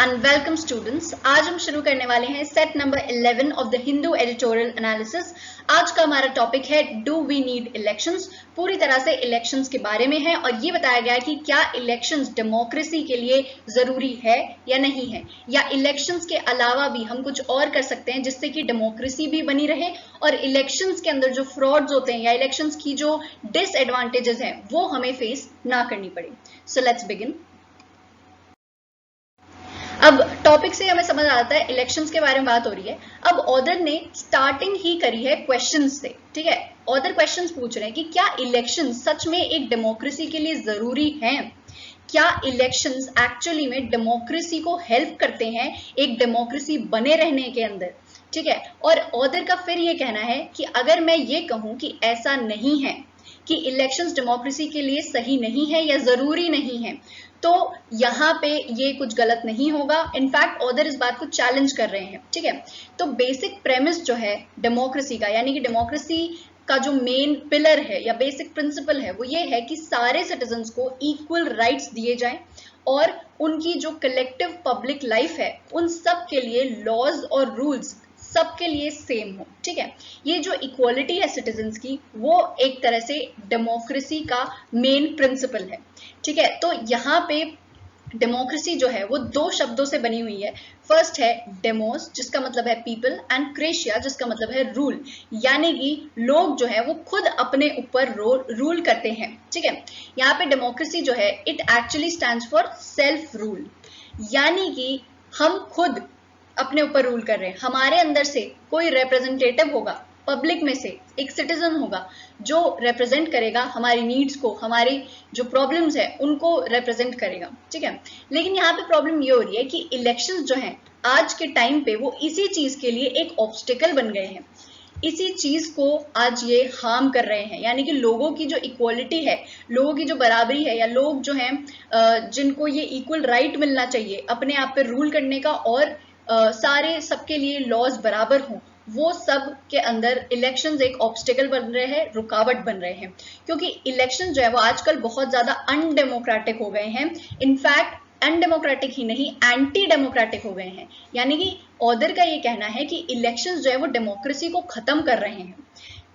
And welcome students. आज हम शुरू करने वाले हैं set number 11 of the Hindu editorial analysis. आज का हमारा टॉपिक है डू वी नीड इलेक्शंस। पूरी तरह से इलेक्शंस के बारे में है और ये बताया गया है कि क्या इलेक्शंस डेमोक्रेसी के लिए जरूरी है या नहीं है, या इलेक्शंस के अलावा भी हम कुछ और कर सकते हैं जिससे कि डेमोक्रेसी भी बनी रहे और इलेक्शंस के अंदर जो फ्रॉड्स होते हैं या इलेक्शंस की जो डिसएडवांटेजेस हैं वो हमें फेस ना करनी पड़े। So let's begin. अब टॉपिक से हमें समझ आता है इलेक्शंस के बारे में बात हो रही है। अब ऑथर ने स्टार्टिंग ही करी है क्वेश्चंस से, ठीक है। ऑथर क्वेश्चंस पूछ रहे हैं कि क्या इलेक्शंस सच में एक डेमोक्रेसी के लिए जरूरी हैं? क्या इलेक्शंस एक्चुअली में डेमोक्रेसी को हेल्प करते हैं एक डेमोक्रेसी बने रहने के अंदर, ठीक है। और ऑथर का फिर ये कहना है कि अगर मैं ये कहूं कि ऐसा नहीं है, कि इलेक्शंस डेमोक्रेसी के लिए सही नहीं है या जरूरी नहीं है, तो यहाँ पे ये कुछ गलत नहीं होगा। इनफैक्ट ऑथर इस बात को चैलेंज कर रहे हैं, ठीक है। तो बेसिक प्रेमिस जो है डेमोक्रेसी का, यानी कि डेमोक्रेसी का जो मेन पिलर है या बेसिक प्रिंसिपल है वो ये है कि सारे सिटीजन्स को इक्वल राइट्स दिए जाएं और उनकी जो कलेक्टिव पब्लिक लाइफ है उन सब के लिए लॉज और रूल्स सबके लिए सेम हो, ठीक है। ये जो इक्वालिटी है सिटीजन्स की वो एक तरह से डेमोक्रेसी का मेन प्रिंसिपल है, ठीक है। तो यहाँ पे डेमोक्रेसी जो है वो दो शब्दों से बनी हुई है। फर्स्ट है डेमोस जिसका मतलब है पीपल एंड क्रेशिया जिसका मतलब है रूल, यानी कि लोग जो है वो खुद अपने ऊपर रूल करते हैं, ठीक है। यहाँ पे डेमोक्रेसी जो है it actually stands for self rule, यानी कि हम खुद अपने ऊपर रूल कर रहे हैं। हमारे अंदर से कोई रिप्रेजेंटेटिव होगा, पब्लिक में से एक सिटीजन होगा जो रिप्रेजेंट करेगा हमारी नीड्स को, हमारी जो प्रॉब्लम्स है उनको रिप्रेजेंट करेगा, ठीक है। लेकिन यहाँ पे प्रॉब्लम ये हो रही है कि इलेक्शंस जो हैं आज के टाइम पे वो इसी चीज के लिए एक ऑब्स्टिकल बन गए हैं, इसी चीज को आज ये हार्म कर रहे हैं। यानी कि लोगों की जो इक्वालिटी है, लोगों की जो बराबरी है, या लोग जो हैं जिनको ये इक्वल राइट मिलना चाहिए अपने आप पे रूल करने का और सारे सबके लिए लॉज बराबर हों, वो सब के अंदर इलेक्शंस एक ऑब्स्टिकल बन रहे हैं, रुकावट बन रहे हैं। क्योंकि इलेक्शन जो है वो आजकल बहुत ज्यादा अनडेमोक्रेटिक हो गए हैं। इनफैक्ट अनडेमोक्रेटिक ही नहीं, एंटी डेमोक्रेटिक हो गए हैं। यानी कि ऑथर का ये कहना है कि इलेक्शंस जो है वो डेमोक्रेसी को खत्म कर रहे हैं।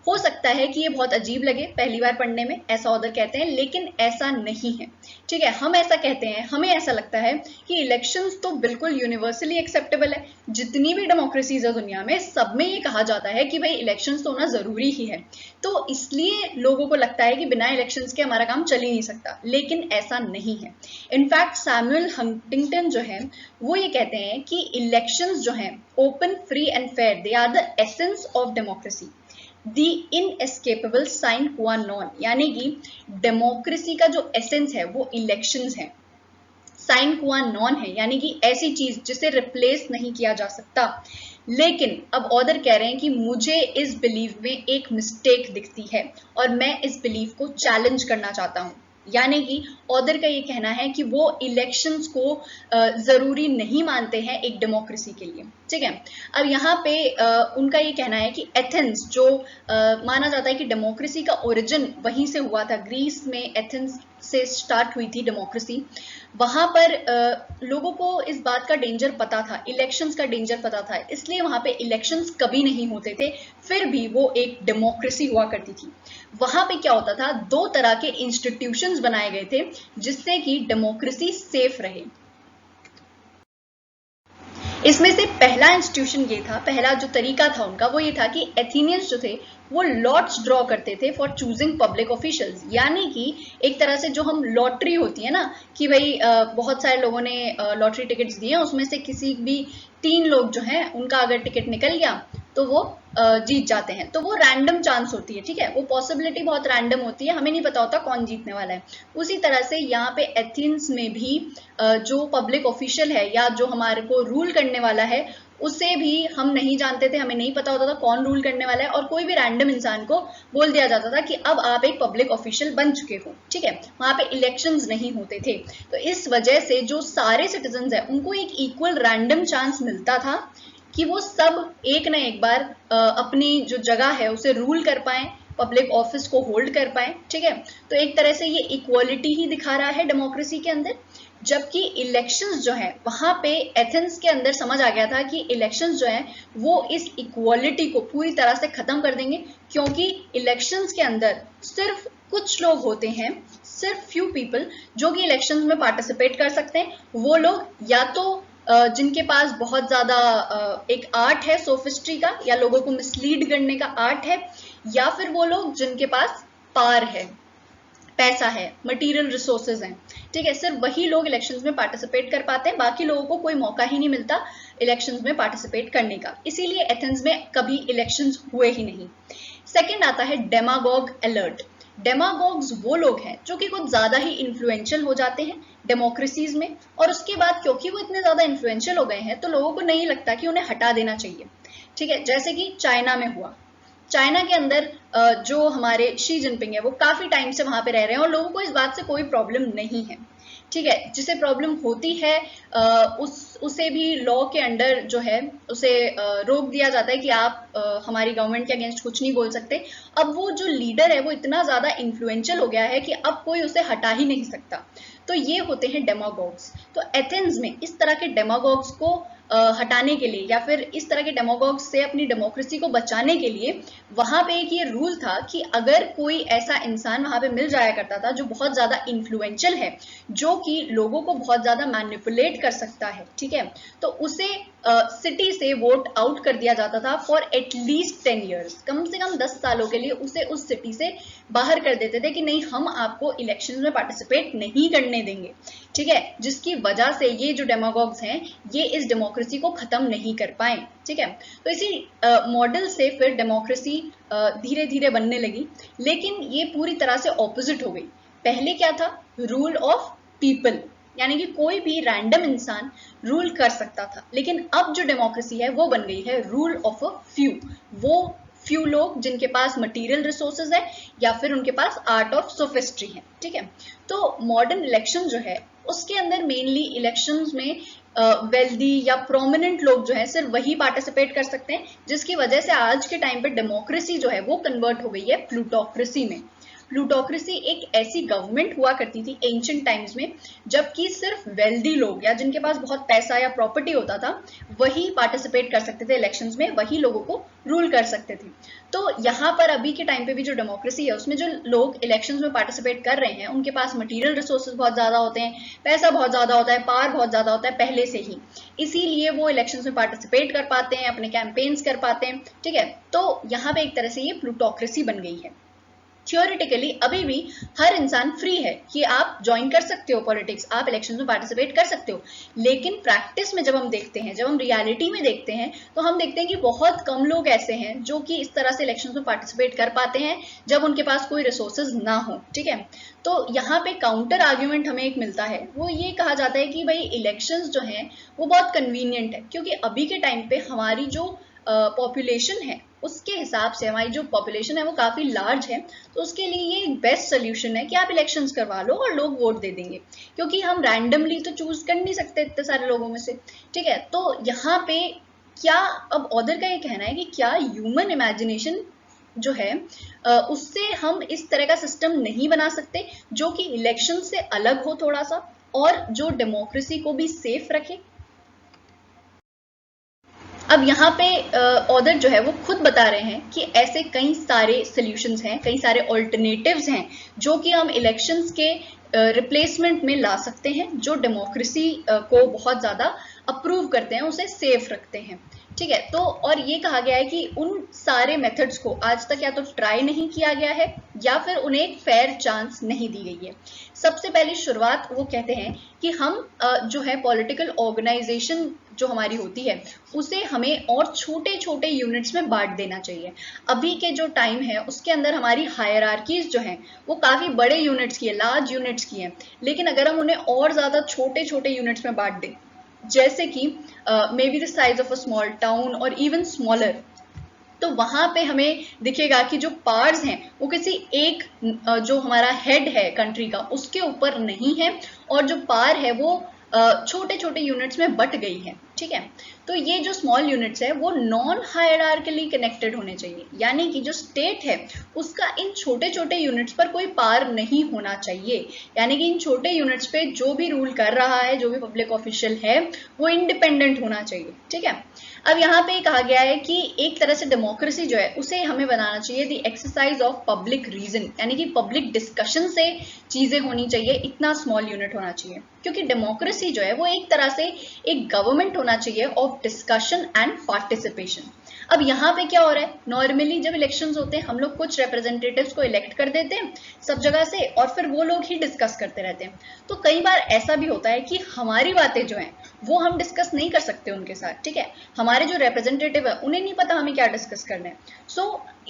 हो सकता है कि ये बहुत अजीब लगे पहली बार पढ़ने में, ऐसा ऑथर कहते हैं, लेकिन ऐसा नहीं है, ठीक है। हम ऐसा कहते हैं, हमें ऐसा लगता है कि इलेक्शंस तो बिल्कुल यूनिवर्सली एक्सेप्टेबल है। जितनी भी डेमोक्रेसीज है दुनिया में सब में ये कहा जाता है कि भाई इलेक्शंस तो होना जरूरी ही है, तो इसलिए लोगों को लगता है कि बिना इलेक्शंस के हमारा काम चल ही नहीं सकता। लेकिन ऐसा नहीं है। इनफैक्ट सैमुअल हंटिंगटन जो है वो ये कहते हैं कि इलेक्शंस जो है open, free and fair, they are the essence of democracy, the inescapable sine qua non, यानी कि डेमोक्रेसी का जो एसेंस है वो इलेक्शंस है, साइन क्वा नॉन है, यानी कि ऐसी चीज जिसे रिप्लेस नहीं किया जा सकता। लेकिन अब ऑथर कह रहे हैं कि मुझे इस बिलीफ में एक मिस्टेक दिखती है और मैं इस बिलीफ को चैलेंज करना चाहता हूं। यानी कि ऑथर का ये कहना है कि वो इलेक्शंस को जरूरी नहीं मानते हैं एक डेमोक्रेसी के लिए, ठीक है। अब यहाँ पे उनका ये कहना है कि एथेंस जो माना जाता है कि डेमोक्रेसी का ओरिजिन वहीं से हुआ था, ग्रीस में एथेंस से स्टार्ट हुई थी डेमोक्रेसी। वहां पर लोगों को इस बात का डेंजर पता था, इलेक्शंस का डेंजर पता था, इसलिए वहां पे इलेक्शंस कभी नहीं होते थे, फिर भी वो एक डेमोक्रेसी हुआ करती थी। वहां पे क्या होता था, दो तरह के इंस्टीट्यूशंस बनाए गए थे जिससे कि डेमोक्रेसी सेफ रहे। इसमें से पहला इंस्टीट्यूशन ये था, पहला जो तरीका था उनका वो ये था कि एथेनियंस जो थे वो लॉट्स ड्रॉ करते थे फॉर चूजिंग पब्लिक ऑफिशियल्स। यानी कि एक तरह से जो हम लॉटरी होती है ना, कि भाई बहुत सारे लोगों ने लॉटरी टिकट्स दिए, उसमें से किसी भी 3 लोग जो हैं उनका अगर टिकट निकल गया तो वो जीत जाते हैं। तो वो रैंडम चांस होती है, ठीक है, वो पॉसिबिलिटी बहुत रैंडम होती है, हमें नहीं पता होता कौन जीतने वाला है। उसी तरह से यहाँ पे एथेंस में भी जो पब्लिक ऑफिशियल है या जो हमारे को रूल करने वाला है उसे भी हम नहीं जानते थे, हमें नहीं पता होता था कौन रूल करने वाला है, और कोई भी रैंडम इंसान को बोल दिया जाता था कि अब आप एक पब्लिक ऑफिशियल बन चुके हो, ठीक है। वहां पे इलेक्शंस नहीं होते थे। तो इस वजह से जो सारे सिटीजन्स है उनको एक इक्वल रैंडम चांस मिलता था कि वो सब एक न एक बार अपनी जो जगह है उसे रूल कर पाए, पब्लिक ऑफिस को होल्ड कर पाए, ठीक है। तो एक तरह से ये इक्वालिटी ही दिखा रहा है डेमोक्रेसी के अंदर। जबकि इलेक्शंस जो है वहां पे एथेंस के अंदर समझ आ गया था कि इलेक्शंस जो है वो इस इक्वालिटी को पूरी तरह से खत्म कर देंगे, क्योंकि इलेक्शंस के अंदर सिर्फ कुछ लोग होते हैं, सिर्फ फ्यू पीपल जो कि इलेक्शंस में पार्टिसिपेट कर सकते हैं। वो लोग या तो जिनके पास बहुत ज्यादा एक आर्ट है सोफिस्ट्री का, या लोगों को मिसलीड करने का आर्ट है, या फिर वो लोग जिनके पास पावर है, पैसा है, मटेरियल रिसोर्सेज हैं। ठीक है, सिर्फ वही लोग इलेक्शंस में पार्टिसिपेट कर पाते हैं, बाकी लोगों को कोई मौका ही नहीं मिलता इलेक्शंस में पार्टिसिपेट करने का। इसीलिए एथेंस में कभी इलेक्शंस हुए ही नहीं। सेकंड आता है डेमागोग अलर्ट। डेमागोग्स वो लोग हैं जो कि कुछ ज्यादा ही इन्फ्लुएंशियल हो जाते हैं डेमोक्रेसीज में, और उसके बाद क्योंकि वो इतने ज्यादा इन्फ्लुएंशियल हो गए हैं तो लोगों को नहीं लगता कि उन्हें हटा देना चाहिए। ठीक है, जैसे कि चाइना में हुआ। चाइना के अंदर जो हमारे शी जिनपिंग है वो काफी टाइम से वहां पे रह रहे हैं और लोगों को इस बात से कोई प्रॉब्लम नहीं है। ठीक है, जिसे प्रॉब्लम होती है उसे भी लॉ के अंडर जो है उसे रोक दिया जाता है कि आप हमारी गवर्नमेंट के अगेंस्ट कुछ नहीं बोल सकते। अब वो जो लीडर है वो इतना ज्यादा इन्फ्लुएंशियल हो गया है कि अब कोई उसे हटा ही नहीं सकता। तो ये होते हैं डेमागोग्स। तो एथेंस में इस तरह के डेमागोग्स को हटाने के लिए, या फिर इस तरह के डेमागोग्स से अपनी डेमोक्रेसी को बचाने के लिए वहां पे एक ये रूल था कि अगर कोई ऐसा इंसान वहां पे मिल जाया करता था जो बहुत ज्यादा इन्फ्लुएंशियल है, जो कि लोगों को बहुत ज्यादा मैनिपुलेट कर सकता है, ठीक है, तो उसे सिटी से वोट आउट कर दिया जाता था फॉर एटलीस्ट 10 ईयर्स। कम से कम 10 सालों के लिए उसे उस सिटी से बाहर कर देते थे कि नहीं, हम आपको इलेक्शन में पार्टिसिपेट नहीं करने देंगे। ठीक है, जिसकी वजह से ये जो डेमागोग्स हैं ये इस डेमोक्रेसी को खत्म नहीं कर पाए। ठीक है, तो इसी मॉडल से फिर डेमोक्रेसी धीरे धीरे बनने लगी, लेकिन ये पूरी तरह से ऑपोजिट हो गई। पहले क्या था? रूल ऑफ पीपल, यानी कि कोई भी रैंडम इंसान रूल कर सकता था, लेकिन अब जो डेमोक्रेसी है वो बन गई है रूल ऑफ अ फ्यू। वो फ्यू लोग जिनके पास मटेरियल रिसोर्सेज है या फिर उनके पास आर्ट ऑफ सोफिस्ट्री है। ठीक है, तो मॉडर्न इलेक्शन जो है उसके अंदर मेनली इलेक्शंस में वेल्दी या प्रोमिनेंट लोग जो है सिर्फ वही पार्टिसिपेट कर सकते हैं, जिसकी वजह से आज के टाइम पे डेमोक्रेसी जो है वो कन्वर्ट हो गई है प्लूटोक्रेसी में। प्लूटोक्रेसी एक ऐसी गवर्नमेंट हुआ करती थी एंशिएंट टाइम्स में जबकि सिर्फ वेल्दी लोग या जिनके पास बहुत पैसा या प्रॉपर्टी होता था वही पार्टिसिपेट कर सकते थे इलेक्शंस में, वही लोगों को रूल कर सकते थे। तो यहाँ पर अभी के टाइम पे भी जो डेमोक्रेसी है उसमें जो लोग इलेक्शंस में पार्टिसिपेट कर रहे हैं उनके पास मटेरियल रिसोर्सेज बहुत ज्यादा होते हैं, पैसा बहुत ज्यादा होता है, पावर बहुत ज्यादा होता है पहले से ही, इसीलिए वो इलेक्शंस में पार्टिसिपेट कर पाते हैं, अपने कैंपेन्स कर पाते हैं। ठीक है, तो यहाँ पे एक तरह से ये प्लूटोक्रेसी बन गई है। थियोरिटिकली अभी भी हर इंसान फ्री है कि आप ज्वाइन कर सकते हो पॉलिटिक्स, आप इलेक्शन में पार्टिसिपेट कर सकते हो, लेकिन प्रैक्टिस में जब हम देखते हैं, जब हम रियलिटी में देखते हैं तो हम देखते हैं कि बहुत कम लोग ऐसे हैं जो कि इस तरह से इलेक्शन में पार्टिसिपेट कर पाते हैं जब उनके पास कोई रिसोर्सेज ना हो। ठीक है, तो यहाँ पे काउंटर आर्ग्यूमेंट हमें एक मिलता है, वो ये कहा जाता है कि भाई इलेक्शंस जो हैं वो बहुत कन्वीनियंट है, क्योंकि अभी के टाइम पे हमारी जो पॉपुलेशन है उसके हिसाब से, हमारी जो पॉपुलेशन है वो काफी लार्ज है, तो उसके लिए ये एक बेस्ट सोल्यूशन है कि आप इलेक्शंस करवा लो और लोग वोट दे देंगे, क्योंकि हम रैंडमली तो चूज कर नहीं सकते इतने सारे लोगों में से। ठीक है, तो यहाँ पे क्या अब ऑथर का ये कहना है कि क्या ह्यूमन इमेजिनेशन जो है उससे हम इस तरह का सिस्टम नहीं बना सकते जो कि इलेक्शन से अलग हो थोड़ा सा और जो डेमोक्रेसी को भी सेफ रखे। अब यहाँ पे ऑथर जो है वो खुद बता रहे हैं कि ऐसे कई सारे सॉल्यूशंस हैं, कई सारे ऑल्टरनेटिव्स हैं जो कि हम इलेक्शंस के रिप्लेसमेंट में ला सकते हैं, जो डेमोक्रेसी को बहुत ज़्यादा अप्रूव करते हैं, उसे सेफ रखते हैं। ठीक है, तो और ये कहा गया है कि उन सारे मेथड्स को आज तक या तो ट्राई नहीं किया गया है या फिर उन्हें एक फेयर चांस नहीं दी गई है। सबसे पहली शुरुआत वो कहते हैं कि हम जो है पॉलिटिकल ऑर्गेनाइजेशन जो हमारी होती है उसे हमें और छोटे छोटे यूनिट्स में बांट देना चाहिए। अभी के जो टाइम है उसके अंदर हमारी हायरार्कीज जो हैं वो काफी बड़े यूनिट्स की है, लार्ज यूनिट्स की हैं, लेकिन अगर हम उन्हें और ज्यादा छोटे छोटे यूनिट्स में बांट दें, जैसे कि may be the size of a small town और इवन स्मॉलर, तो वहां पे हमें दिखेगा कि जो पावर्स हैं वो किसी एक जो हमारा हेड है कंट्री का उसके ऊपर नहीं है, और जो पावर है वो छोटे छोटे यूनिट्स में बट गई है, ठीक है। तो ये जो स्मॉल यूनिट्स है वो नॉन हायरार्किकली कनेक्टेड होने चाहिए, यानी कि जो स्टेट है उसका इन छोटे छोटे यूनिट्स पर कोई पार नहीं होना चाहिए, यानी कि इन छोटे यूनिट्स पे जो भी रूल कर रहा है, जो भी पब्लिक ऑफिशियल है, वो इंडिपेंडेंट होना चाहिए, ठीक है। अब यहाँ पे कहा गया है कि एक तरह से डेमोक्रेसी जो है उसे हमें बनाना चाहिए the exercise of public reason, यानी कि पब्लिक डिस्कशन से चीजें होनी चाहिए, इतना स्मॉल यूनिट होना चाहिए, क्योंकि डेमोक्रेसी जो है वो एक तरह से एक गवर्नमेंट होना चाहिए ऑफ डिस्कशन एंड पार्टिसिपेशन। अब यहाँ पे क्या हो रहा है, नॉर्मली जब इलेक्शंस होते हैं हम लोग कुछ रिप्रेजेंटेटिव्स को इलेक्ट कर देते हैं सब जगह से, और फिर वो लोग ही डिस्कस करते रहते हैं। तो कई बार ऐसा भी होता है कि हमारी बातें जो हैं वो हम डिस्कस नहीं कर सकते उनके साथ, ठीक है। हमारे जो रिप्रेजेंटेटिव है उन्हें नहीं पता हमें क्या डिस्कस करना है। सो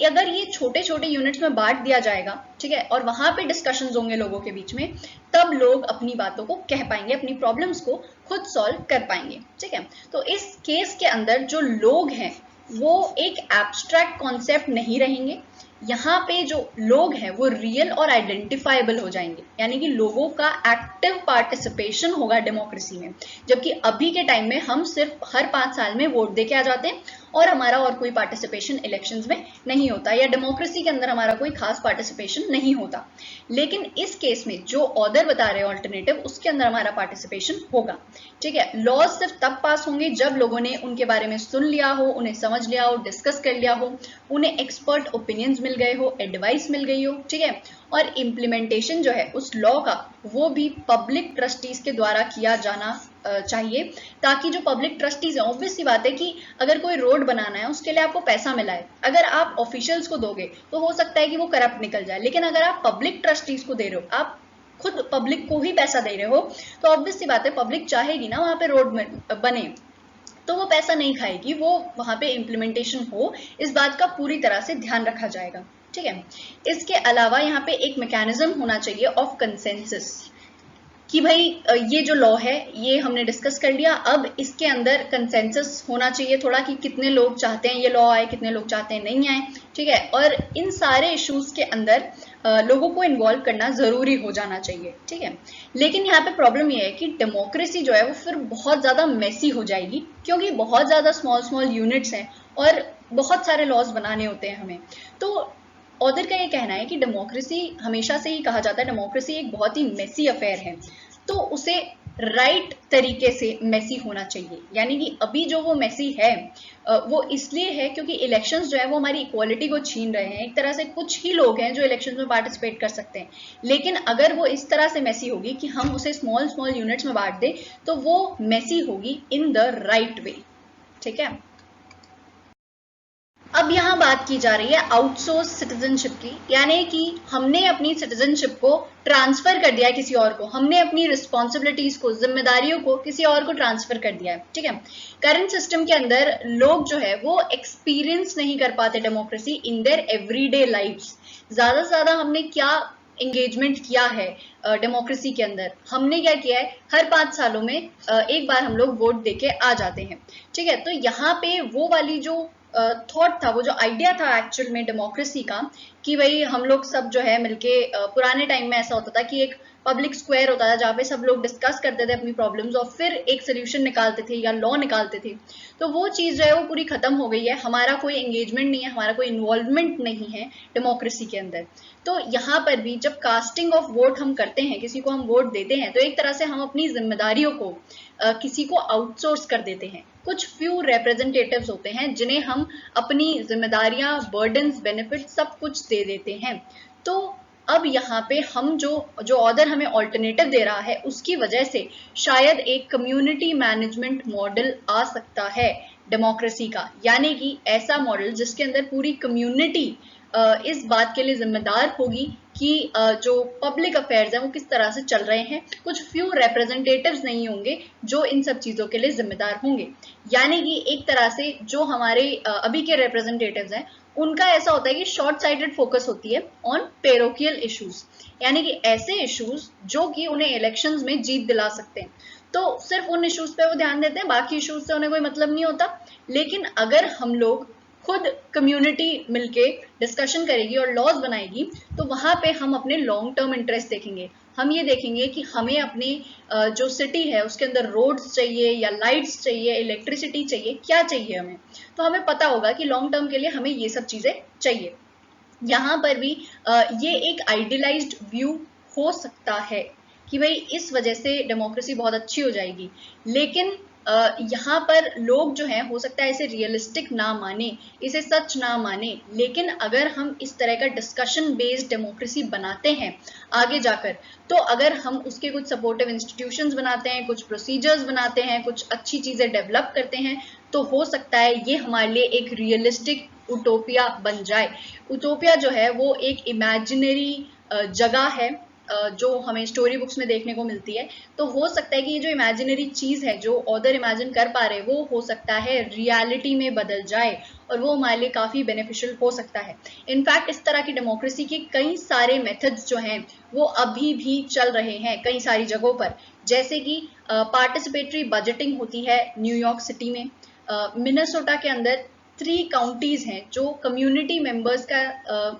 अगर ये छोटे छोटे यूनिट्स में बांट दिया जाएगा, ठीक है, और वहां पे डिस्कशंस होंगे लोगों के बीच में, तब लोग अपनी बातों को कह पाएंगे, अपनी प्रॉब्लम्स को खुद सॉल्व कर पाएंगे, ठीक है। तो इस केस के अंदर जो लोग हैं वो एक एब्स्ट्रैक्ट कॉन्सेप्ट नहीं रहेंगे, यहाँ पे जो लोग हैं वो रियल और आइडेंटिफाइबल हो जाएंगे, यानी कि लोगों का एक्टिव पार्टिसिपेशन होगा डेमोक्रेसी में। जबकि अभी के टाइम में हम सिर्फ हर 5 साल में वोट देके आ जाते हैं और हमारा और कोई पार्टिसिपेशन इलेक्शंस में नहीं होता, या डेमोक्रेसी के अंदर हमारा कोई खास पार्टिसिपेशन नहीं होता। लेकिन इस केस में जो ऑर्डर बता रहे हैं ऑल्टरनेटिव, उसके अंदर हमारा पार्टिसिपेशन होगा, ठीक है। लॉज सिर्फ तब पास होंगे जब लोगों ने उनके बारे में सुन लिया हो, उन्हें समझ लिया हो, डिस्कस कर लिया हो, उन्हें एक्सपर्ट ओपिनियंस मिल गए हो, एडवाइस मिल गई हो, ठीक है। और इम्प्लीमेंटेशन जो है उस लॉ का वो भी पब्लिक ट्रस्टीज के द्वारा किया जाना चाहिए, ताकि जो पब्लिक ट्रस्टीज है, ऑब्वियस सी बात है कि अगर कोई रोड बनाना है उसके लिए आपको पैसा मिला है, अगर आप ऑफिशियल्स को दोगे तो हो सकता है कि वो करप्ट निकल जाए, लेकिन अगर आप पब्लिक ट्रस्टीज को दे रहे हो, आप खुद पब्लिक को ही पैसा दे रहे हो, तो ऑब्वियस सी बात है पब्लिक चाहेगी ना वहां पे रोड बने, तो वो पैसा नहीं खाएगी, वो वहां पे इम्प्लीमेंटेशन हो, इस बात का पूरी तरह से ध्यान रखा जाएगा, ठीक है। इसके अलावा यहाँ पे एक मैकेनिज्म होना चाहिए ऑफ कंसेंसस, कि भाई ये जो लॉ है ये हमने डिस्कस कर लिया, अब इसके अंदर कंसेंसस होना चाहिए थोड़ा, कि कितने लोग चाहते हैं ये लॉ आए, कितने लोग चाहते हैं नहीं आए, ठीक है। और इन सारे इश्यूज के अंदर लोगों को इन्वॉल्व करना जरूरी हो जाना चाहिए, ठीक है। लेकिन यहाँ पे प्रॉब्लम ये है कि डेमोक्रेसी जो है वो फिर बहुत ज्यादा मेसी हो जाएगी, क्योंकि बहुत ज्यादा स्मॉल स्मॉल यूनिट्स हैं और बहुत सारे लॉज बनाने होते हैं हमें। तो ऑथर का ये कहना है कि डेमोक्रेसी, हमेशा से ही कहा जाता है डेमोक्रेसी एक बहुत ही मेसी अफेयर है, तो उसे राइट तरीके से मेसी होना चाहिए। यानी कि अभी जो वो मेसी है वो इसलिए है क्योंकि इलेक्शंस जो है वो हमारी इक्वालिटी को छीन रहे हैं। एक तरह से कुछ ही लोग हैं जो इलेक्शंस में पार्टिसिपेट कर सकते हैं, लेकिन अगर वो इस तरह से मेसी होगी कि हम उसे स्मॉल स्मॉल यूनिट्स में बांट दें, तो वो मेसी होगी इन द राइट वे, ठीक है। अब यहाँ बात की जा रही है आउटसोर्स सिटीजनशिप की, यानी कि हमने अपनी सिटीजनशिप को ट्रांसफर कर दिया है किसी और को, हमने अपनी रिस्पॉन्सिबिलिटीज को, जिम्मेदारियों को किसी और को ट्रांसफर कर दिया है, ठीक है। करंट सिस्टम के अंदर लोग जो है वो एक्सपीरियंस नहीं कर पाते democracy in their everyday lifes. ज्यादा से ज्यादा हमने क्या एंगेजमेंट किया है डेमोक्रेसी के अंदर, हमने क्या किया है, हर 5 सालों में एक बार हम लोग वोट देके आ जाते हैं, ठीक है। तो यहाँ पे वो वाली जो थॉट था, वो जो आइडिया था एक्चुअल में डेमोक्रेसी का, कि भाई हम लोग सब जो है मिलके, पुराने टाइम में ऐसा होता था कि एक पब्लिक स्क्वायर होता था जहाँ पे सब लोग डिस्कस करते थे अपनी प्रॉब्लम्स और फिर एक सोल्यूशन निकालते थे या लॉ निकालते थे। तो वो चीज जो है वो पूरी खत्म हो गई है, हमारा कोई एंगेजमेंट नहीं है, हमारा कोई इन्वॉल्वमेंट नहीं है डेमोक्रेसी के अंदर। तो यहाँ पर भी जब कास्टिंग ऑफ वोट हम करते हैं, किसी को हम वोट देते हैं, तो एक तरह से हम अपनी जिम्मेदारियों को किसी को आउटसोर्स कर देते हैं। कुछ फ्यू रिप्रेजेंटेटिव्स होते हैं जिन्हें हम अपनी जिम्मेदारियां, बर्डन्स, बेनिफिट सब कुछ दे देते हैं। तो अब यहाँ पे हम जो ऑर्डर हमें ऑल्टरनेटिव दे रहा है, उसकी वजह से शायद एक कम्युनिटी मैनेजमेंट मॉडल आ सकता है डेमोक्रेसी का, यानी कि ऐसा मॉडल जिसके अंदर पूरी कम्युनिटी इस बात के लिए जिम्मेदार होगी कि जो पब्लिक अफेयर्स हैं वो किस तरह से चल रहे हैं। कुछ फ्यू रिप्रेजेंटेटिव्स नहीं होंगे जो इन सब चीजों के लिए जिम्मेदार होंगे, यानी कि एक तरह से जो हमारे अभी के रिप्रेजेंटेटिव्स हैं उनका ऐसा होता है कि शॉर्ट साइटेड फोकस होती है ऑन पेरोकियल इश्यूज, यानी कि ऐसे इश्यूज जो कि उन्हें इलेक्शंस में जीत दिला सकते हैं, तो सिर्फ उन इश्यूज पे वो ध्यान देते हैं, बाकी इश्यूज से उन्हें कोई मतलब नहीं होता। लेकिन अगर हम लोग खुद कम्युनिटी मिलके डिस्कशन करेगी और लॉज बनाएगी, तो वहां पे हम अपने लॉन्ग टर्म इंटरेस्ट देखेंगे। हम ये देखेंगे कि हमें अपने जो सिटी है उसके अंदर रोड्स चाहिए या लाइट्स चाहिए, इलेक्ट्रिसिटी चाहिए, क्या चाहिए हमें, तो हमें पता होगा कि लॉन्ग टर्म के लिए हमें ये सब चीजें चाहिए। यहाँ पर भी ये एक आइडियलाइज्ड व्यू हो सकता है कि भाई इस वजह से डेमोक्रेसी बहुत अच्छी हो जाएगी, लेकिन यहाँ पर लोग जो हैं हो सकता है इसे रियलिस्टिक ना माने, इसे सच ना माने, लेकिन अगर हम इस तरह का डिस्कशन बेस्ड डेमोक्रेसी बनाते हैं आगे जाकर, तो अगर हम उसके कुछ सपोर्टिव इंस्टीट्यूशंस बनाते हैं, कुछ प्रोसीजर्स बनाते हैं, कुछ अच्छी चीजें डेवलप करते हैं, तो हो सकता है ये हमारे लिए एक रियलिस्टिक उटोपिया बन जाए। उटोपिया जो है वो एक इमेजिनरी जगह है जो हमें स्टोरी बुक्स में देखने को मिलती है। तो हो सकता है कि ये जो इमेजिनरी चीज है जो ऑथर इमेजिन कर पा रहे हैं वो हो सकता है रियलिटी में बदल जाए और वो हमारे लिए काफी बेनिफिशियल हो सकता है। इनफैक्ट इस तरह की डेमोक्रेसी के कई सारे मेथड्स जो हैं वो अभी भी चल रहे हैं कई सारी जगहों पर, जैसे कि पार्टिसिपेटरी बजटिंग होती है न्यूयॉर्क सिटी में। मिनेसोटा के अंदर 3 काउंटीज हैं जो कम्युनिटी मेंबर्स का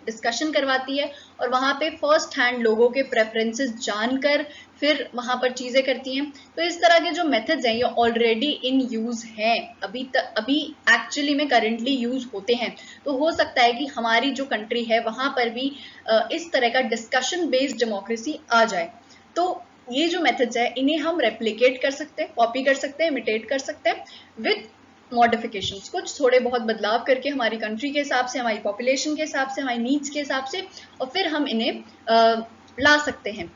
डिस्कशन करवाती है और वहां पे फर्स्ट हैंड लोगों के प्रेफरेंसेस जानकर फिर वहां पर चीजें करती हैं। तो इस तरह के जो मेथड्स हैं ये ऑलरेडी इन यूज हैं, अभी एक्चुअली में करंटली यूज होते हैं। तो हो सकता है कि हमारी जो कंट्री है वहां पर भी इस तरह का डिस्कशन बेस्ड डेमोक्रेसी आ जाए। तो ये जो मेथड्स है इन्हें हम रेप्लिकेट कर सकते हैं, कॉपी कर सकते हैं, इमिटेट कर सकते हैं विद मॉडिफिकेशंस, कुछ थोड़े बहुत बदलाव करके हमारी कंट्री के हिसाब से, हमारी पॉपुलेशन के हिसाब से, हमारी नीड्स के हिसाब से, और फिर हम इन्हें ला सकते हैं।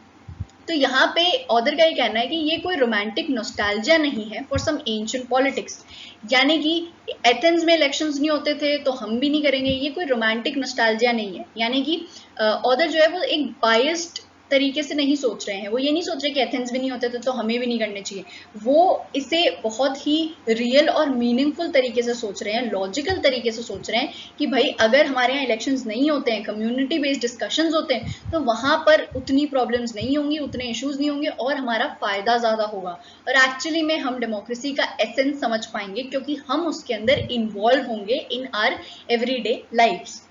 तो यहाँ पे ऑथर का ये कहना है कि ये कोई रोमांटिक नॉस्टैल्जिया नहीं है फॉर सम एंशिएंट पॉलिटिक्स, यानी कि एथेंस में इलेक्शंस नहीं होते थे तो हम भी नहीं करेंगे, ये कोई रोमांटिक नॉस्टैल्जिया नहीं है। यानी कि ऑथर जो है वो एक बायस्ड तरीके से नहीं सोच रहे हैं, वो ये नहीं सोच रहे कि एथेंस भी नहीं होते थे तो हमें भी नहीं करने चाहिए, वो इसे बहुत ही रियल और मीनिंगफुल तरीके से सोच रहे हैं, लॉजिकल तरीके से सोच रहे हैं कि भाई अगर हमारे यहाँ इलेक्शंस नहीं होते हैं, कम्युनिटी बेस्ड डिस्कशंस होते हैं, तो वहां पर उतनी प्रॉब्लम्स नहीं होंगी, उतने इश्यूज नहीं होंगे और हमारा फायदा ज्यादा होगा और एक्चुअली में हम डेमोक्रेसी का एसेंस समझ पाएंगे क्योंकि हम उसके अंदर इन्वॉल्व होंगे इन आवर एवरीडे लाइफ्स।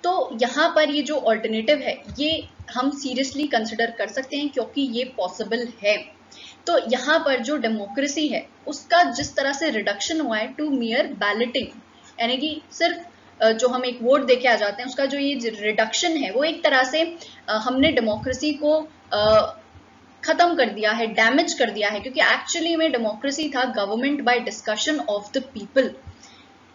तो यहाँ पर ये जो ऑल्टरनेटिव है ये हम सीरियसली कंसिडर कर सकते हैं क्योंकि ये पॉसिबल है। तो यहाँ पर जो डेमोक्रेसी है उसका जिस तरह से रिडक्शन हुआ है टू मियर बैलेटिंग, यानी कि सिर्फ जो हम एक वोट देके आ जाते हैं, उसका जो ये रिडक्शन है वो एक तरह से हमने डेमोक्रेसी को खत्म कर दिया है, डैमेज कर दिया है, क्योंकि एक्चुअली में डेमोक्रेसी था government by discussion of the people,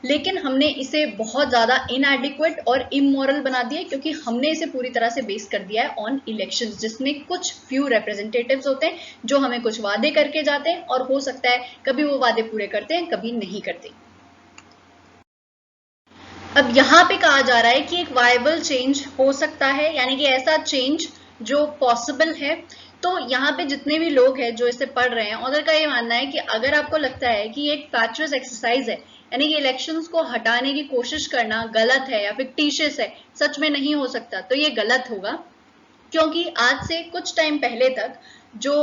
लेकिन हमने इसे बहुत ज्यादा इनएडिक्वेट और इमोरल बना दिया क्योंकि हमने इसे पूरी तरह से बेस कर दिया है ऑन इलेक्शंस, जिसमें कुछ फ्यू रिप्रेजेंटेटिव्स होते हैं जो हमें कुछ वादे करके जाते हैं और हो सकता है कभी वो वादे पूरे करते हैं, कभी नहीं करते। अब यहाँ पे कहा जा रहा है कि एक वायबल चेंज हो सकता है, यानी कि ऐसा चेंज जो पॉसिबल है। तो यहाँ पे जितने भी लोग हैं जो इसे पढ़ रहे हैं, ऑथर का ये मानना है कि अगर आपको लगता है कि एक फैक्चुअस एक्सरसाइज है, यानी कि इलेक्शंस को हटाने की कोशिश करना गलत है या फिक्टिशियस है, सच में नहीं हो सकता, तो ये गलत होगा। क्योंकि आज से कुछ टाइम पहले तक जो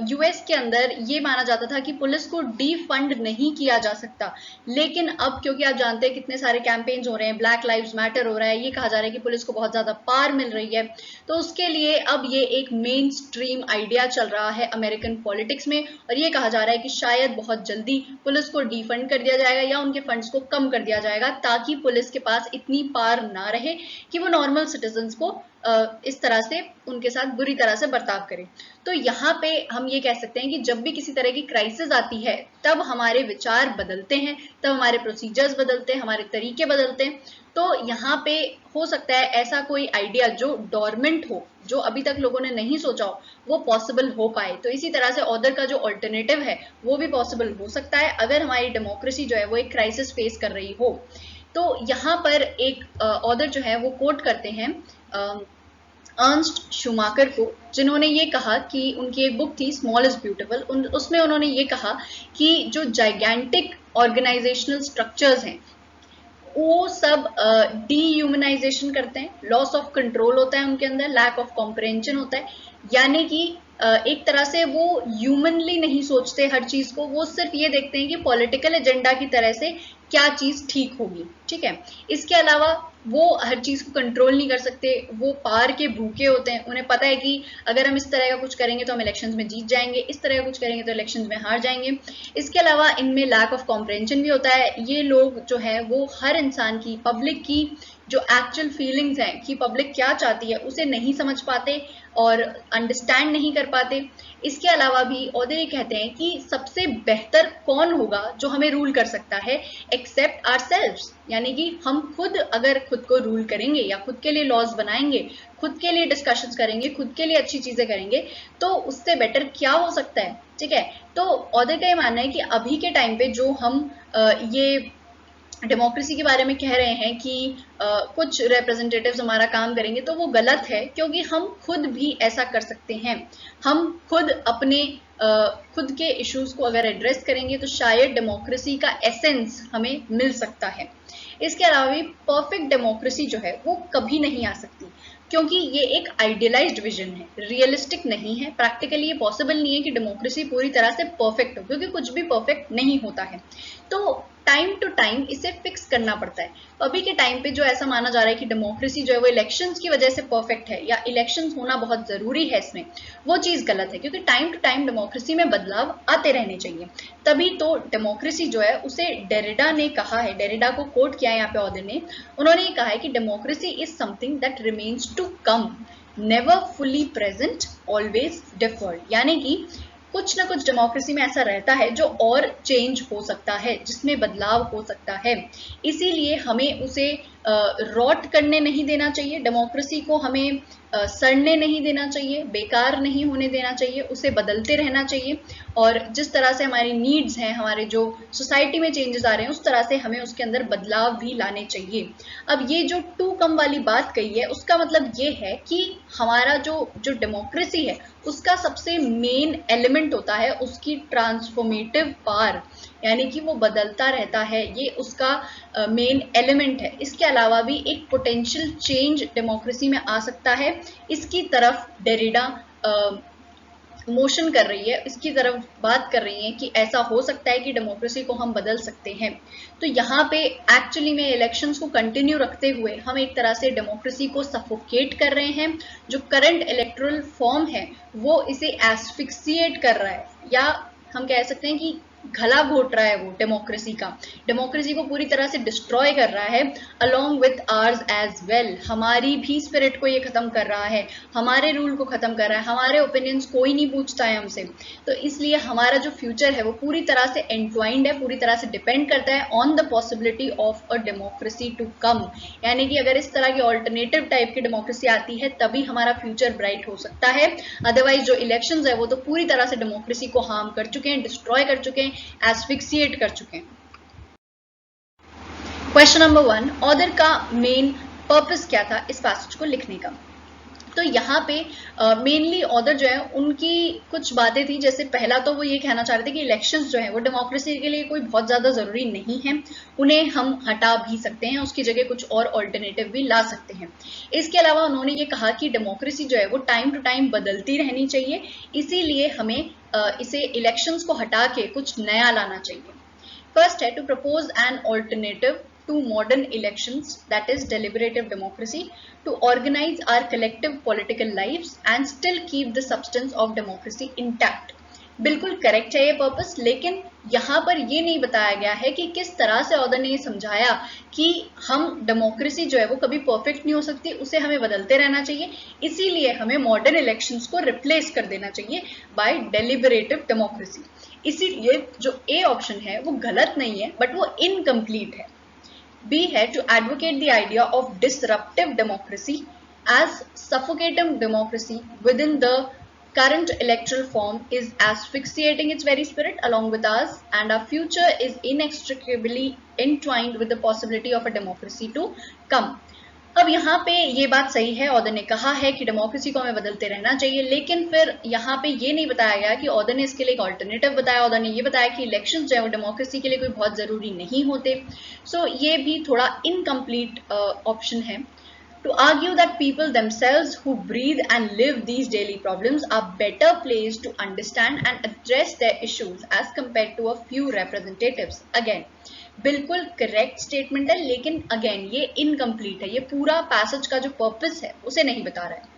यूएस के अंदर ये माना जाता था कि पुलिस को डीफंड नहीं किया जा सकता, लेकिन अब क्योंकि आप जानते हैं कितने सारे कैंपेन्स हो रहे हैं, ब्लैक लाइव्स मैटर हो रहा है, ये कहा जा रहा है कि पुलिस को बहुत ज्यादा पावर मिल रही है, तो उसके लिए अब ये एक मेन स्ट्रीम आइडिया चल रहा है अमेरिकन पॉलिटिक्स में और ये कहा जा रहा है कि शायद बहुत जल्दी पुलिस को डीफंड कर दिया जाएगा या उनके फंड्स को कम कर दिया जाएगा ताकि पुलिस के पास इतनी पावर ना रहे कि वो नॉर्मल सिटीजन्स को इस तरह से उनके साथ बुरी तरह से बर्ताव करें। तो यहाँ पे हम ये कह सकते हैं कि जब भी किसी तरह की क्राइसिस आती है तब हमारे विचार बदलते हैं, तब हमारे प्रोसीजर्स बदलते हैं, हमारे तरीके बदलते हैं। तो यहाँ पे हो सकता है ऐसा कोई आइडिया जो डोरमेंट हो, जो अभी तक लोगों ने नहीं सोचा हो, वो पॉसिबल हो पाए। तो इसी तरह से ऑथर का जो ऑल्टरनेटिव है वो भी पॉसिबल हो सकता है अगर हमारी डेमोक्रेसी जो है वो एक क्राइसिस फेस कर रही हो। तो यहाँ पर एक ऑथर जो है वो कोट करते हैं अर्नस्ट शूमाकर को, जिन्होंने ये कहा कि उनकी एक बुक थी स्मॉल इज ब्यूटीफुल, उसमें उन्होंने ये कहा कि जो जाइगेंटिक ऑर्गेनाइजेशनल स्ट्रक्चर्स हैं वो सब डीह्यूमनाइजेशन करते हैं, लॉस ऑफ कंट्रोल होता है उनके अंदर, लैक ऑफ कॉम्प्रहेंशन होता है, यानी कि एक तरह से वो ह्यूमनली नहीं सोचते हर चीज को, वो सिर्फ ये देखते हैं कि पॉलिटिकल एजेंडा की तरह से क्या चीज ठीक होगी, ठीक है। इसके अलावा वो हर चीज को कंट्रोल नहीं कर सकते, वो पार के भूखे होते हैं, उन्हें पता है कि अगर हम इस तरह का कुछ करेंगे तो हम इलेक्शंस में जीत जाएंगे, इस तरह का कुछ करेंगे तो इलेक्शंस में हार जाएंगे। इसके अलावा इनमें लैक ऑफ कॉम्प्रहेंशन भी होता है। ये लोग जो है वो हर इंसान की, पब्लिक की जो एक्चुअल फीलिंग्स हैं कि पब्लिक क्या चाहती है उसे नहीं समझ पाते और अंडरस्टैंड नहीं कर पाते। इसके अलावा भी ऑदर ये कहते हैं कि सबसे बेहतर कौन होगा जो हमें रूल कर सकता है एक्सेप्ट आवरसेल्व्स, यानी कि हम खुद अगर खुद को रूल करेंगे या खुद के लिए लॉज बनाएंगे, खुद के लिए डिस्कशंस करेंगे, खुद के लिए अच्छी चीजें करेंगे, तो उससे बेटर क्या हो सकता है, ठीक है। तो ऑदर का ये मानना है कि अभी के टाइम पे जो हम ये डेमोक्रेसी के बारे में कह रहे हैं कि कुछ रिप्रेजेंटेटिव्स हमारा काम करेंगे, तो वो गलत है, क्योंकि हम खुद भी ऐसा कर सकते हैं। हम खुद अपने खुद के इश्यूज को अगर एड्रेस करेंगे तो शायद डेमोक्रेसी का एसेंस हमें मिल सकता है। इसके अलावा भी परफेक्ट डेमोक्रेसी जो है वो कभी नहीं आ सकती, क्योंकि ये एक आइडियलाइज्ड विजन है, रियलिस्टिक नहीं है। प्रैक्टिकली ये पॉसिबल नहीं है कि डेमोक्रेसी पूरी तरह से परफेक्ट हो, क्योंकि कुछ भी परफेक्ट नहीं होता है। तो टाइम टू टाइम इसे फिक्स करना पड़ता है। तो अभी के टाइम पे जो ऐसा माना जा रहा है कि डेमोक्रेसी जो है वो इलेक्शंस की वजह से परफेक्ट है या इलेक्शंस होना बहुत जरूरी है इसमें, वो चीज गलत है, क्योंकि टाइम टू टाइम डेमोक्रेसी में बदलाव आते रहने चाहिए। तभी तो डेमोक्रेसी जो है उसे डेरिडा ने कहा है, डेरिडा को कोट किया है यहाँ पे ऑदर ने, उन्होंने ये कहा है कि democracy is something that remains to come, never fully present, always deferred. यानी कि कुछ ना कुछ डेमोक्रेसी में ऐसा रहता है जो और चेंज हो सकता है, जिसमें बदलाव हो सकता है। इसीलिए हमें उसे रॉट करने नहीं देना चाहिए, डेमोक्रेसी को हमें सड़ने नहीं देना चाहिए, बेकार नहीं होने देना चाहिए, उसे बदलते रहना चाहिए। और जिस तरह से हमारी नीड्स हैं, हमारे जो सोसाइटी में चेंजेस आ रहे हैं, उस तरह से हमें उसके अंदर बदलाव भी लाने चाहिए। अब ये जो टू कम वाली बात कही है, उसका मतलब ये है कि हमारा जो जो डेमोक्रेसी है उसका सबसे मेन एलिमेंट होता है उसकी ट्रांसफॉर्मेटिव पावर, यानी कि वो बदलता रहता है, ये उसका मेन एलिमेंट है। इसके अलावा भी एक पोटेंशियल चेंज डेमोक्रेसी में आ सकता है, इसकी तरफ डेरिडा मोशन कर रही है, इसकी तरफ बात कर रही है कि ऐसा हो सकता है कि डेमोक्रेसी को हम बदल सकते हैं। तो यहाँ पे एक्चुअली में इलेक्शंस को कंटिन्यू रखते हुए हम एक तरह से डेमोक्रेसी को सफोकेट कर रहे हैं। जो करंट इलेक्टोरल फॉर्म है वो इसे एस्फिक्सिएट कर रहा है, या हम कह सकते हैं कि गला घोट रहा है वो डेमोक्रेसी का, डेमोक्रेसी को पूरी तरह से डिस्ट्रॉय कर रहा है along with ours as well. हमारी भी स्पिरिट को ये खत्म कर रहा है, हमारे रूल को खत्म कर रहा है, हमारे ओपिनियंस कोई नहीं पूछता है हमसे। तो इसलिए हमारा जो फ्यूचर है वो पूरी तरह से एंटवाइंड है, पूरी तरह से डिपेंड करता है on the possibility of a democracy to come. यानी कि अगर इस तरह की ऑल्टरनेटिव टाइप की डेमोक्रेसी आती है तभी हमारा फ्यूचर ब्राइट हो सकता है। अदरवाइज जो इलेक्शंस है वो तो पूरी तरह से डेमोक्रेसी को हार्म कर चुके हैं, डिस्ट्रॉय कर चुके हैं, एस्फिक्सिएट कर चुके हैं। क्वेश्चन नंबर 1, ऑथर का मेन पर्पस क्या था इस पैसेज को लिखने का। तो यहाँ पे मेनली ऑथर जो है उनकी कुछ बातें थी। जैसे पहला तो वो ये कहना चाह रहे थे कि इलेक्शंस जो है वो डेमोक्रेसी के लिए कोई बहुत ज्यादा जरूरी नहीं है, उन्हें हम हटा भी सकते हैं, उसकी जगह कुछ और ऑल्टरनेटिव भी ला सकते हैं। इसके अलावा उन्होंने ये कहा कि डेमोक्रेसी जो है वो टाइम टू टाइम बदलती रहनी चाहिए, इसीलिए हमें इसे इलेक्शंस को हटा के कुछ नया लाना चाहिए। फर्स्ट है to propose an alternative to modern elections, that is deliberative democracy, to organize our collective political lives and still keep the substance of democracy intact. बिल्कुल करेक्ट है ये पर्पस, लेकिन यहाँ पर ये नहीं बताया गया है कि किस तरह से ऑथर ने ये समझाया कि हम डेमोक्रेसी जो है वो कभी परफेक्ट नहीं हो सकती, उसे हमें बदलते रहना चाहिए, इसीलिए हमें मॉडर्न इलेक्शंस को रिप्लेस कर देना चाहिए बाय डेलिबरेटिव डेमोक्रेसी। इसीलिए जो ए ऑप्शन है वो गलत नहीं है, बट वो इनकम्प्लीट है। B है to advocate the idea of disruptive democracy as suffocating democracy within the current electoral form is asphyxiating its very spirit along with us, and our future is inextricably entwined with the possibility of a democracy to come. अब यहाँ पे ये बात सही है, author ने कहा है कि डेमोक्रेसी को हमें बदलते रहना चाहिए, लेकिन फिर यहाँ पे ये नहीं बताया गया कि ऑथर ने इसके लिए एक ऑल्टरनेटिव बताया। ऑथर ने ये बताया कि इलेक्शन जो है वो डेमोक्रेसी के लिए कोई बहुत जरूरी नहीं होते। सो ये भी थोड़ा इनकम्प्लीट ऑप्शन है। to argue that people themselves who breathe and live these daily problems are better placed to understand and address their issues as compared to a few representatives. Again, बिल्कुल करेक्ट स्टेटमेंट है, लेकिन again ये incomplete है, ये पूरा passage का जो purpose है उसे नहीं बता रहा है.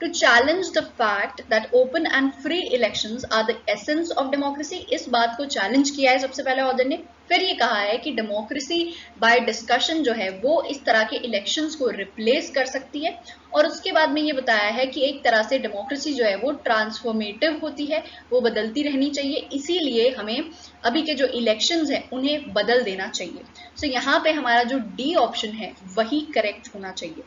To challenge the fact that open and free elections are the essence of democracy, इस बात को चैलेंज किया है सबसे पहले ऑथर ने. फिर ये कहा है कि डेमोक्रेसी बाय डिस्कशन जो है वो इस तरह के इलेक्शंस को रिप्लेस कर सकती है, और उसके बाद में ये बताया है कि एक तरह से डेमोक्रेसी जो है वो ट्रांसफॉर्मेटिव होती है, वो बदलती रहनी चाहिए, इसीलिए हमें अभी के जो इलेक्शंस हैं उन्हें बदल देना चाहिए. सो यहाँ पे हमारा जो डी ऑप्शन है वही करेक्ट होना चाहिए.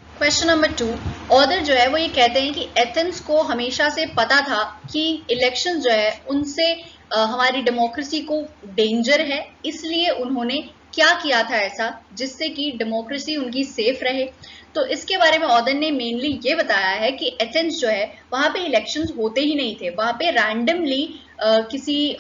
क्वेश्चन नंबर 2, ऑथर जो है वो ये कहते हैं कि एथेंस को हमेशा से पता था कि इलेक्शन जो है उनसे हमारी डेमोक्रेसी को डेंजर है, इसलिए उन्होंने क्या किया था ऐसा जिससे कि डेमोक्रेसी उनकी सेफ रहे. तो इसके बारे में ऑथर ने मेनली ये बताया है कि एथेंस जो है वहाँ पे इलेक्शंस होते ही नहीं थे, वहाँ पे रैंडमली किसी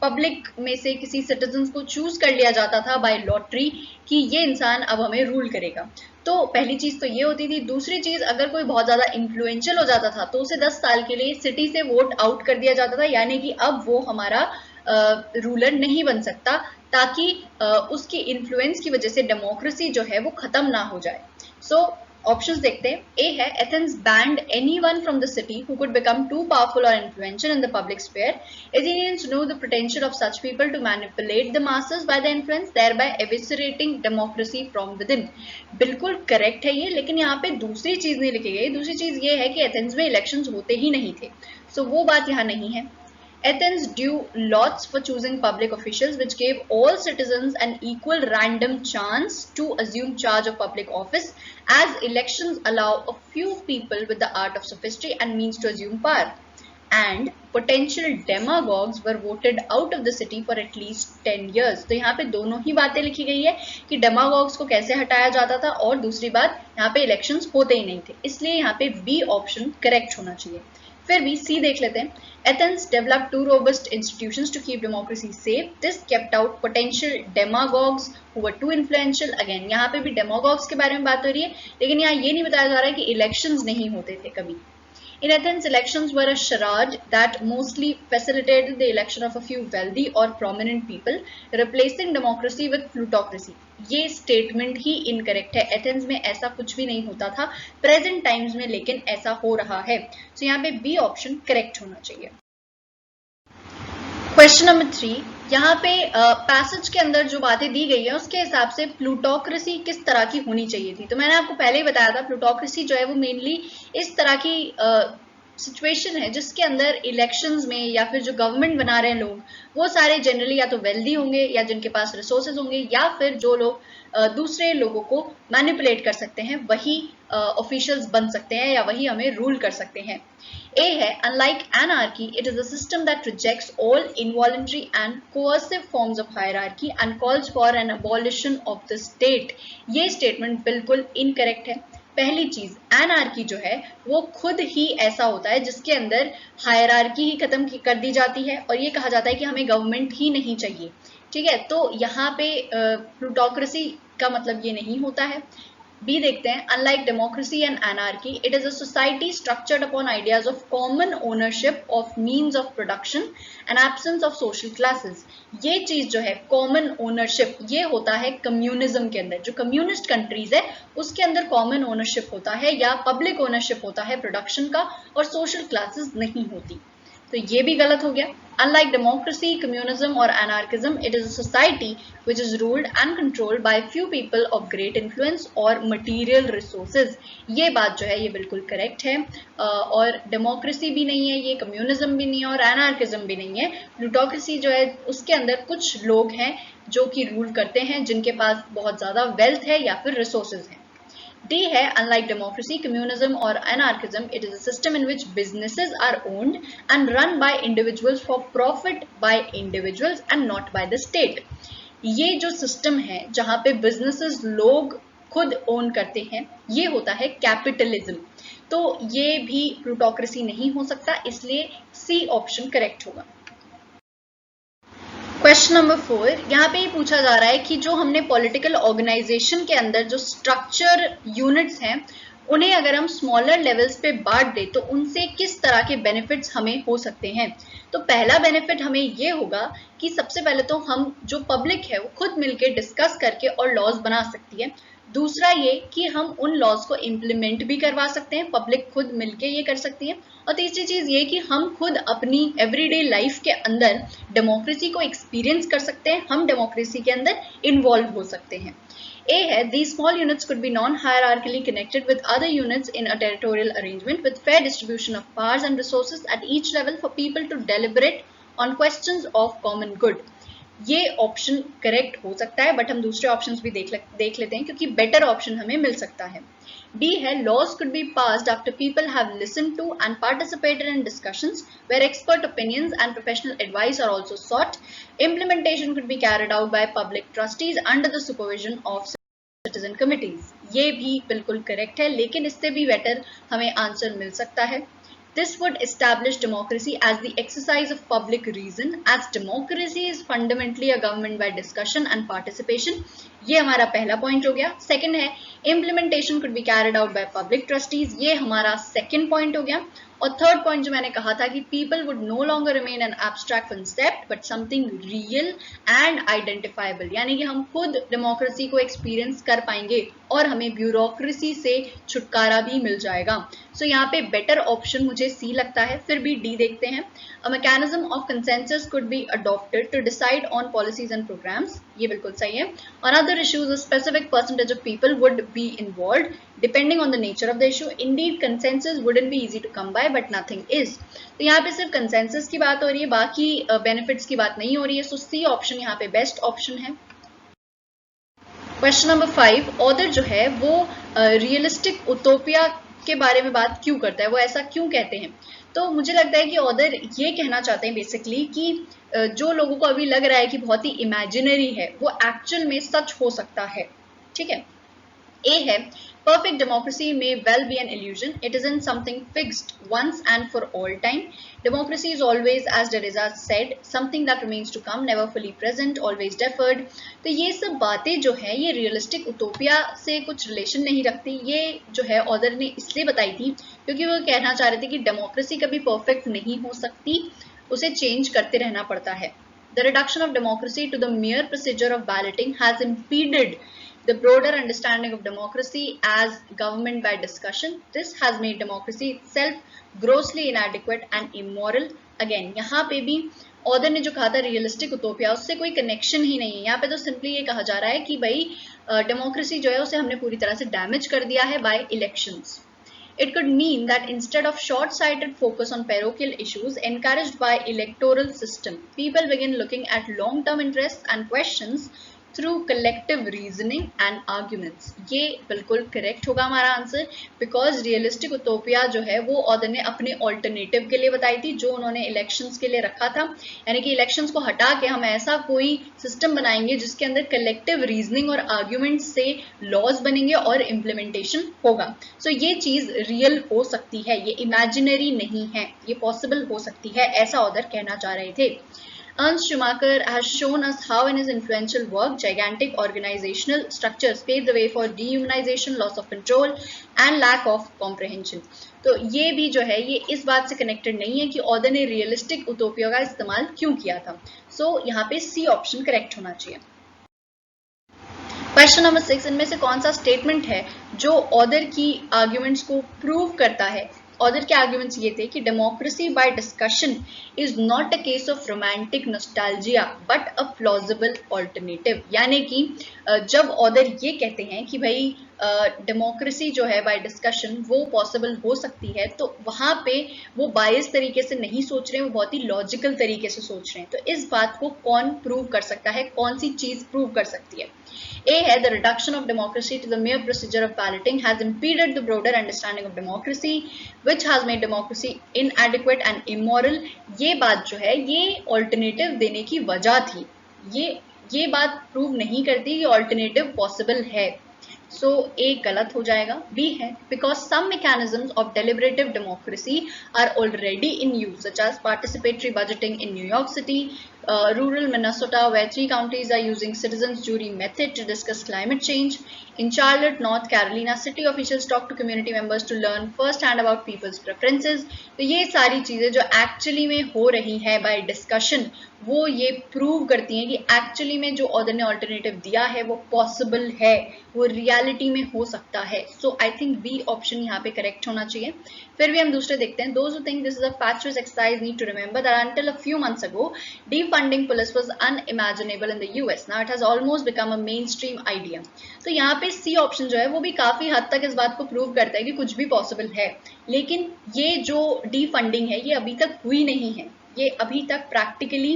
पब्लिक में से किसी सिटीजन को चूज कर लिया जाता था बाय लॉटरी कि ये इंसान अब हमें रूल करेगा. तो पहली चीज तो ये होती थी. दूसरी चीज, अगर कोई बहुत ज्यादा इन्फ्लुएंशियल हो जाता था तो उसे 10 साल के लिए सिटी से वोट आउट कर दिया जाता था, यानी कि अब वो हमारा रूलर नहीं बन सकता, ताकि उसकी इन्फ्लुएंस की वजह से डेमोक्रेसी जो है वो खत्म ना हो जाए. सो ऑप्शंस देखते हैं. ए है Athens banned anyone from the city who could become too powerful और influential in the public sphere. Athenians know the potential of such people to manipulate the masses by the influence thereby eviscerating democracy from within. बिल्कुल correct है ये, लेकिन यहाँ पे दूसरी चीज नहीं लिखी गई. दूसरी चीज ये है कि एथेंस में इलेक्शंस होते ही नहीं थे, सो वो बात यहाँ नहीं है. Athens drew lots for choosing public officials, which gave all citizens an equal random chance to assume charge of public office, as elections allow a few people with the art of sophistry and means to assume power. And potential demagogues were voted out of the city for at least 10 years. तो यहाँ पे दोनों ही बातें लिखी गई है कि डेमागॉग्स को कैसे हटाया जाता था, और दूसरी बात यहाँ पे इलेक्शंस होते ही नहीं थे, इसलिए यहाँ पे बी ऑप्शन करेक्ट होना चाहिए. फिर भी सी देख लेते हैं. Athens developed two robust institutions to keep democracy safe. This kept out potential demagogues who were too influential. Again, यहाँ पे भी demagogues के बारे में बात हो रही है, लेकिन यहाँ ये नहीं बताया जा रहा है कि elections नहीं होते थे कभी. In Athens, elections were a charade that mostly facilitated the election of a few wealthy or prominent people, replacing democracy with plutocracy. ये स्टेटमेंट ही इनकरेक्ट है. एथेंस में ऐसा कुछ भी नहीं होता था प्रेजेंट टाइम्स में, लेकिन ऐसा हो रहा है. सो यहाँ पे बी ऑप्शन करेक्ट होना चाहिए. क्वेश्चन नंबर 3, यहाँ पे पैसेज के अंदर जो बातें दी गई है उसके हिसाब से प्लूटोक्रेसी किस तरह की होनी चाहिए थी. तो मैंने आपको पहले ही बताया था, प्लूटोक्रेसी जो है वो मेनली इस तरह की सिचुएशन है जिसके अंदर इलेक्शंस में या फिर जो गवर्नमेंट बना रहे हैं लोग, वो सारे जनरली या तो वेल्दी होंगे या जिनके पास रिसोर्सेज होंगे, या फिर जो लोग दूसरे लोगों को मैनिपुलेट कर सकते हैं वही ऑफिशियल्स बन सकते हैं या वही हमें रूल कर सकते हैं. A है unlike anarchy, it is a system that rejects all involuntary and coercive forms of hierarchy and calls for an abolition of the state. ये स्टेटमेंट बिल्कुल इनकरेक्ट है. पहली चीज, एनार्की जो है वो खुद ही ऐसा होता है जिसके अंदर हायरार्की ही खत्म कर दी जाती है, और ये कहा जाता है कि हमें गवर्नमेंट ही नहीं चाहिए. ठीक है, तो यहाँ पे प्लूटोक्रेसी का मतलब ये नहीं होता है. बी देखते हैं. Unlike democracy and anarchy, it is a society structured upon ideas of common ownership of means of production and absence of social classes. ये चीज जो है कॉमन ओनरशिप, ये होता है कम्युनिज्म के अंदर. जो कम्युनिस्ट कंट्रीज है उसके अंदर कॉमन ओनरशिप होता है या पब्लिक ओनरशिप होता है प्रोडक्शन का, और सोशल क्लासेस नहीं होती. तो ये भी गलत हो गया. Unlike democracy, communism or anarchism, it is a society which is ruled and controlled by few people of great influence or material resources. ये बात जो है ये बिल्कुल करेक्ट है. और डेमोक्रेसी भी नहीं है ये, कम्युनिज्म भी नहीं है और एनार्किज्म भी नहीं है. प्लूटोक्रेसी जो है उसके अंदर कुछ लोग हैं जो कि रूल करते हैं, जिनके पास बहुत ज्यादा वेल्थ है या फिर रिसोर्सेज हैं. D है unlike democracy, communism or anarchism, it is a system in which businesses are owned and run by individuals for profit by individuals and not by the state. ये जो सिस्टम है जहाँ पे बिजनेसेस लोग खुद own करते हैं, ये होता है कैपिटलिज्म. तो ये भी प्लूटोक्रेसी नहीं हो सकता, इसलिए सी ऑप्शन करेक्ट होगा. क्वेश्चन नंबर 4, यहाँ पे ये पूछा जा रहा है कि जो हमने पॉलिटिकल ऑर्गेनाइजेशन के अंदर जो स्ट्रक्चर यूनिट्स हैं उन्हें अगर हम स्मॉलर लेवल्स पे बांट दें तो उनसे किस तरह के बेनिफिट्स हमें हो सकते हैं। तो पहला बेनिफिट हमें ये होगा कि सबसे पहले तो हम जो पब्लिक है वो खुद मिलके डिस्कस करके और लॉज बना सकती है। दूसरा ये कि हम उन लॉज को इम्प्लीमेंट भी करवा सकते हैं, पब्लिक खुद मिलके ये कर सकती है। और तीसरी चीज ये कि हम खुद अपनी एवरीडे लाइफ के अंदर डेमोक्रेसी को एक्सपीरियंस कर सकते हैं, हम डेमोक्रेसी के अंदर इन्वॉल्व हो सकते हैं। A है, these small units could be non-hierarchically connected with other units in a territorial arrangement with fair distribution of powers and resources at each level for people to deliberate on questions of common good। ये option correct हो सकता है, but हम दूसरे options भी देख लेते हैं क्योंकि बेटर ऑप्शन हमें मिल सकता है। B है, laws could be passed after people have listened to and participated in discussions where expert opinions and professional advice are also sought. Implementation could be carried out by public trustees under the supervision of citizen committees। ये भी बिल्कुल correct है, लेकिन इससे भी better हमें answer मिल सकता है। This would establish democracy as the exercise of public reason, as democracy is fundamentally a government by discussion and participation। ये हमारा पहला पॉइंट हो गया। सेकंड है, implementation could be carried out by public trustees। ये हमारा सेकंड पॉइंट हो गया। और थर्ड पॉइंट जो मैंने कहा था कि people would no longer remain an abstract concept but something real and identifiable, यानी कि हम खुद डेमोक्रेसी को एक्सपीरियंस कर पाएंगे और हमें ब्यूरोक्रेसी से छुटकारा भी मिल जाएगा। सो यहाँ पे बेटर ऑप्शन मुझे सी लगता है, फिर भी डी देखते हैं। A mechanism of consensus could be adopted to decide on policies and programs। ये बिल्कुल सही है। On other issues, a specific percentage of people would be involved depending on the nature of the issue। Indeed, consensus wouldn't be easy to come by, but nothing is। तो यहाँ पे सिर्फ consensus की बात हो रही है, बाकी benefits की बात नहीं हो रही है। सो सी ऑप्शन यहाँ पे बेस्ट ऑप्शन है। क्वेश्चन नंबर 5, ऑथर जो है वो रियलिस्टिक उटोपिया के बारे में बात क्यों करता है, वो ऐसा क्यों कहते हैं। तो मुझे लगता है कि ऑथर ये कहना चाहते हैं बेसिकली कि जो लोगों को अभी लग रहा है कि बहुत ही इमेजिनरी है वो एक्चुअल में सच हो सकता है। ठीक है। A है, perfect democracy may well be an illusion। It isn't something fixed once and for all time। Democracy is always, as Derrida said, something that remains to come, never fully present, always deferred। तो ये सब बातें जो है ये realistic Utopia से कुछ relation नहीं रखती। ये जो है ऑथर ने इसलिए बताई थी क्योंकि वो कहना चाह रहे थे कि डेमोक्रेसी कभी परफेक्ट नहीं हो सकती, उसे चेंज करते रहना पड़ता है। The reduction of democracy to the mere procedure of balloting has impeded the broader understanding of democracy as government by discussion। This has made democracy itself grossly inadequate and immoral। Again, यहाँ पे भी author ने जो कहा था realistic Utopia, उससे कोई connection ही नहीं है। यहाँ पे तो सिंपली ये कहा जा रहा है कि भाई डेमोक्रेसी जो है उसे हमने पूरी तरह से डैमेज कर दिया है by elections. It could mean that instead of short-sighted focus on parochial issues encouraged by electoral system, people begin looking at long-term interests and questions through collective reasoning and arguments। ये बिल्कुल correct होगा हमारा answer, because realistic Utopia जो है वो author ने अपने alternative के लिए बताई थी जो उन्होंने इलेक्शंस के लिए रखा था। यानी कि इलेक्शंस को हटा के हम ऐसा कोई सिस्टम बनाएंगे जिसके अंदर कलेक्टिव रीजनिंग और आर्ग्यूमेंट से लॉज बनेंगे और इम्प्लीमेंटेशन होगा। सो ये चीज रियल हो सकती है, ये इमेजिनरी नहीं है, ये पॉसिबल हो सकती है, ऐसा ऑथर कहना चाह रहे थे। Ernst Schumacher has shown us how in his influential work gigantic organizational structures pave the way for dehumanization, loss of control and lack of comprehension। तो ये भी जो है ये इस बात से कनेक्टेड नहीं है कि ऑथर ने रियलिस्टिक उटोपिया का इस्तेमाल क्यों किया था। सो यहाँ पे सी ऑप्शन करेक्ट होना चाहिए। क्वेश्चन नंबर 6, इनमें से कौन सा स्टेटमेंट है जो ऑथर की आर्ग्यूमेंट्स को प्रूव करता है। ऑथर के आर्ग्यूमेंट्स ये थे कि democracy by discussion is not a case of romantic nostalgia but a plausible alternative. यानी कि जब ऑथर ये कहते हैं कि भाई डेमोक्रेसी जो है बाय डिस्कशन वो पॉसिबल हो सकती है, तो वहां पे वो बायस तरीके से नहीं सोच रहे हैं, वो बहुत ही लॉजिकल तरीके से सोच रहे हैं। तो इस बात को कौन प्रूव कर सकता है, कौन सी चीज प्रूव कर सकती है। A है, the reduction of democracy to the mere procedure of balloting has impeded the broader understanding of democracy which has made democracy inadequate and immoral। ये बात जो है ये ऑल्टरनेटिव देने की वजह थी, ये बात प्रूव नहीं करती कि ऑल्टरनेटिव पॉसिबल है। सो ए गलत हो जाएगा। बी है, because some mechanisms of deliberative democracy are already in use such as participatory budgeting in New York City rural Minnesota, where 3 counties are using citizens jury method to discuss climate change. In Charlotte, North Carolina, city officials talk to community members to learn first hand about people's preferences. तो ये सारी चीजें जो actually में हो रही है bye discussion, वो ये प्रूव करती हैं कि एक्चुअली में जो ऑथर ने ऑल्टरनेटिव दिया है वो पॉसिबल है, वो रियलिटी में हो सकता है. सो आई थिंक बी ऑप्शन यहाँ पे करेक्ट होना चाहिए. फिर भी हम दूसरे देखते हैं. Those who think this is a fatuous exercise need to remember that until a few months ago, defunding police was unimaginable in the US. Now it has almost become a mainstream idea. तो यहाँ पे C option जो है वो भी काफी हद तक इस बात को प्रूव करता है कि कुछ भी पॉसिबल है. लेकिन ये जो डिफंडिंग है ये अभी तक हुई नहीं है, ये अभी तक प्रैक्टिकली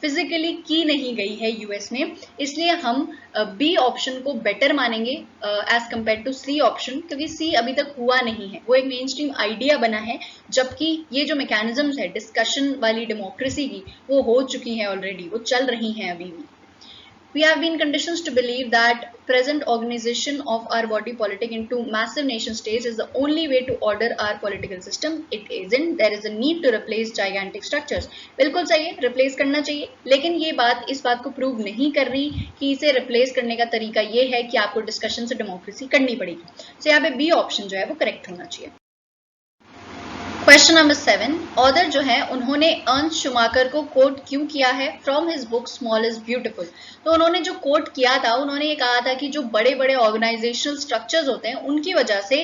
फिजिकली की नहीं गई है यूएस में. इसलिए हम बी ऑप्शन को बेटर मानेंगे as compare to C option, क्योंकि सी अभी तक हुआ नहीं है, वो एक मेन स्ट्रीम आइडिया बना है, जबकि ये जो मैकेनिज्म्स है डिस्कशन वाली डेमोक्रेसी की वो हो चुकी है ऑलरेडी, वो चल रही हैं अभी भी. We have been conditioned to believe that present organization of our body politic into massive nation states is the only way to order our political system. It isn't. There is a need to replace gigantic structures. बिल्कुल सही है, replace करना चाहिए, लेकिन ये बात इस बात को प्रूव नहीं कर रही कि इसे रिप्लेस करने का तरीका ये है कि आपको डिस्कशन से डेमोक्रेसी करनी पड़ेगी. So यहाँ पे बी ऑप्शन जो है वो करेक्ट होना चाहिए. Question number 7. ऑथर जो है उन्होंने अर्न्स्ट शूमाकर को कोट क्यों किया है from his book small is beautiful. तो उन्होंने जो कोट किया था, उन्होंने ये कहा था कि जो बड़े बड़े ऑर्गेनाइजेशनल स्ट्रक्चर्स होते हैं उनकी वजह से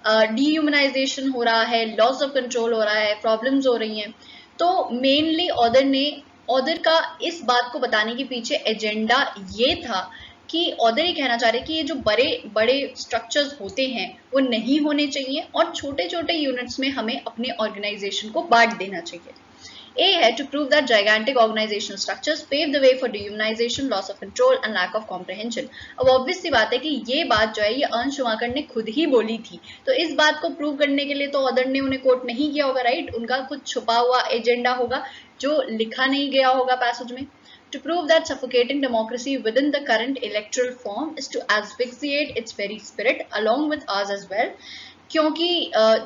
डीह्यूमनाइजेशन हो रहा है, लॉस ऑफ कंट्रोल हो रहा है, प्रॉब्लम्स हो रही हैं. तो मेनली ऑथर का इस बात को बताने के पीछे एजेंडा ये था कि ऑथर ये कहना चाह रहे कि ये जो बड़े बड़े स्ट्रक्चर्स होते हैं वो नहीं होने चाहिए और छोटे छोटे यूनिट्स में हमें अपने ऑर्गेनाइजेशन को बांट देना चाहिए. ए है to prove that gigantic organisational structures pave the way for dehumanisation, loss of control and lack of comprehension. अब ऑब्वियस सी बात है कि ये बात जो है ये अर्न्स्ट शूमाकर ने खुद ही बोली थी, तो इस बात को प्रूव करने के लिए तो ऑथर ने उन्हें कोट नहीं किया होगा, राइट. उनका कुछ छुपा हुआ एजेंडा होगा जो लिखा नहीं गया होगा पैसेज में. To prove that suffocating democracy within the current electoral form is to asphyxiate its very spirit along with ours as well. क्योंकि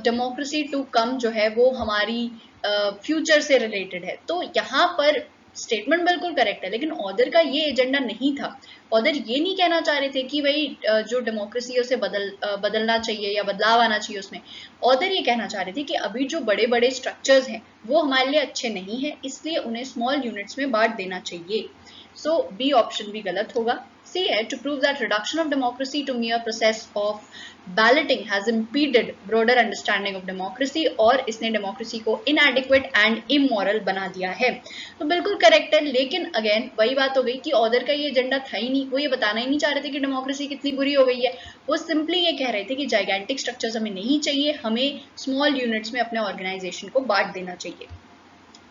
democracy to come जो है वो हमारी फ्यूचर से रिलेटेड है. तो यहाँ पर स्टेटमेंट बिल्कुल करेक्ट है, लेकिन ऑथर का ये एजेंडा नहीं था. ऑथर ये नहीं कहना चाह रहे थे कि भाई जो डेमोक्रेसी है उसे बदलना चाहिए या बदलाव आना चाहिए उसमें. ऑथर ये कहना चाह रहे थे कि अभी जो बड़े बड़े स्ट्रक्चर्स हैं वो हमारे लिए अच्छे नहीं है, इसलिए उन्हें स्मॉल यूनिट्स में बांट देना चाहिए. सो बी ऑप्शन भी गलत होगा. She has to prove that reduction of democracy to mere process of balloting has impeded broader understanding of democracy, और इसने डेमोक्रेसी को इनएडिक्वेट एंड इमोरल बना दिया है. तो बिल्कुल करेक्ट है, लेकिन अगेन वही बात हो गई कि ऑथर का ये एजेंडा था ही नहीं. वो ये बताना ही नहीं चाह रहे थे कि डेमोक्रेसी कितनी बुरी हो गई है. वो सिंपली ये कह रहे थे कि जाइगेंटिक स्ट्रक्चर्स हमें नहीं चाहिए, हमें स्मॉल यूनिट्स में अपने ऑर्गेनाइजेशन को बांट देना चाहिए.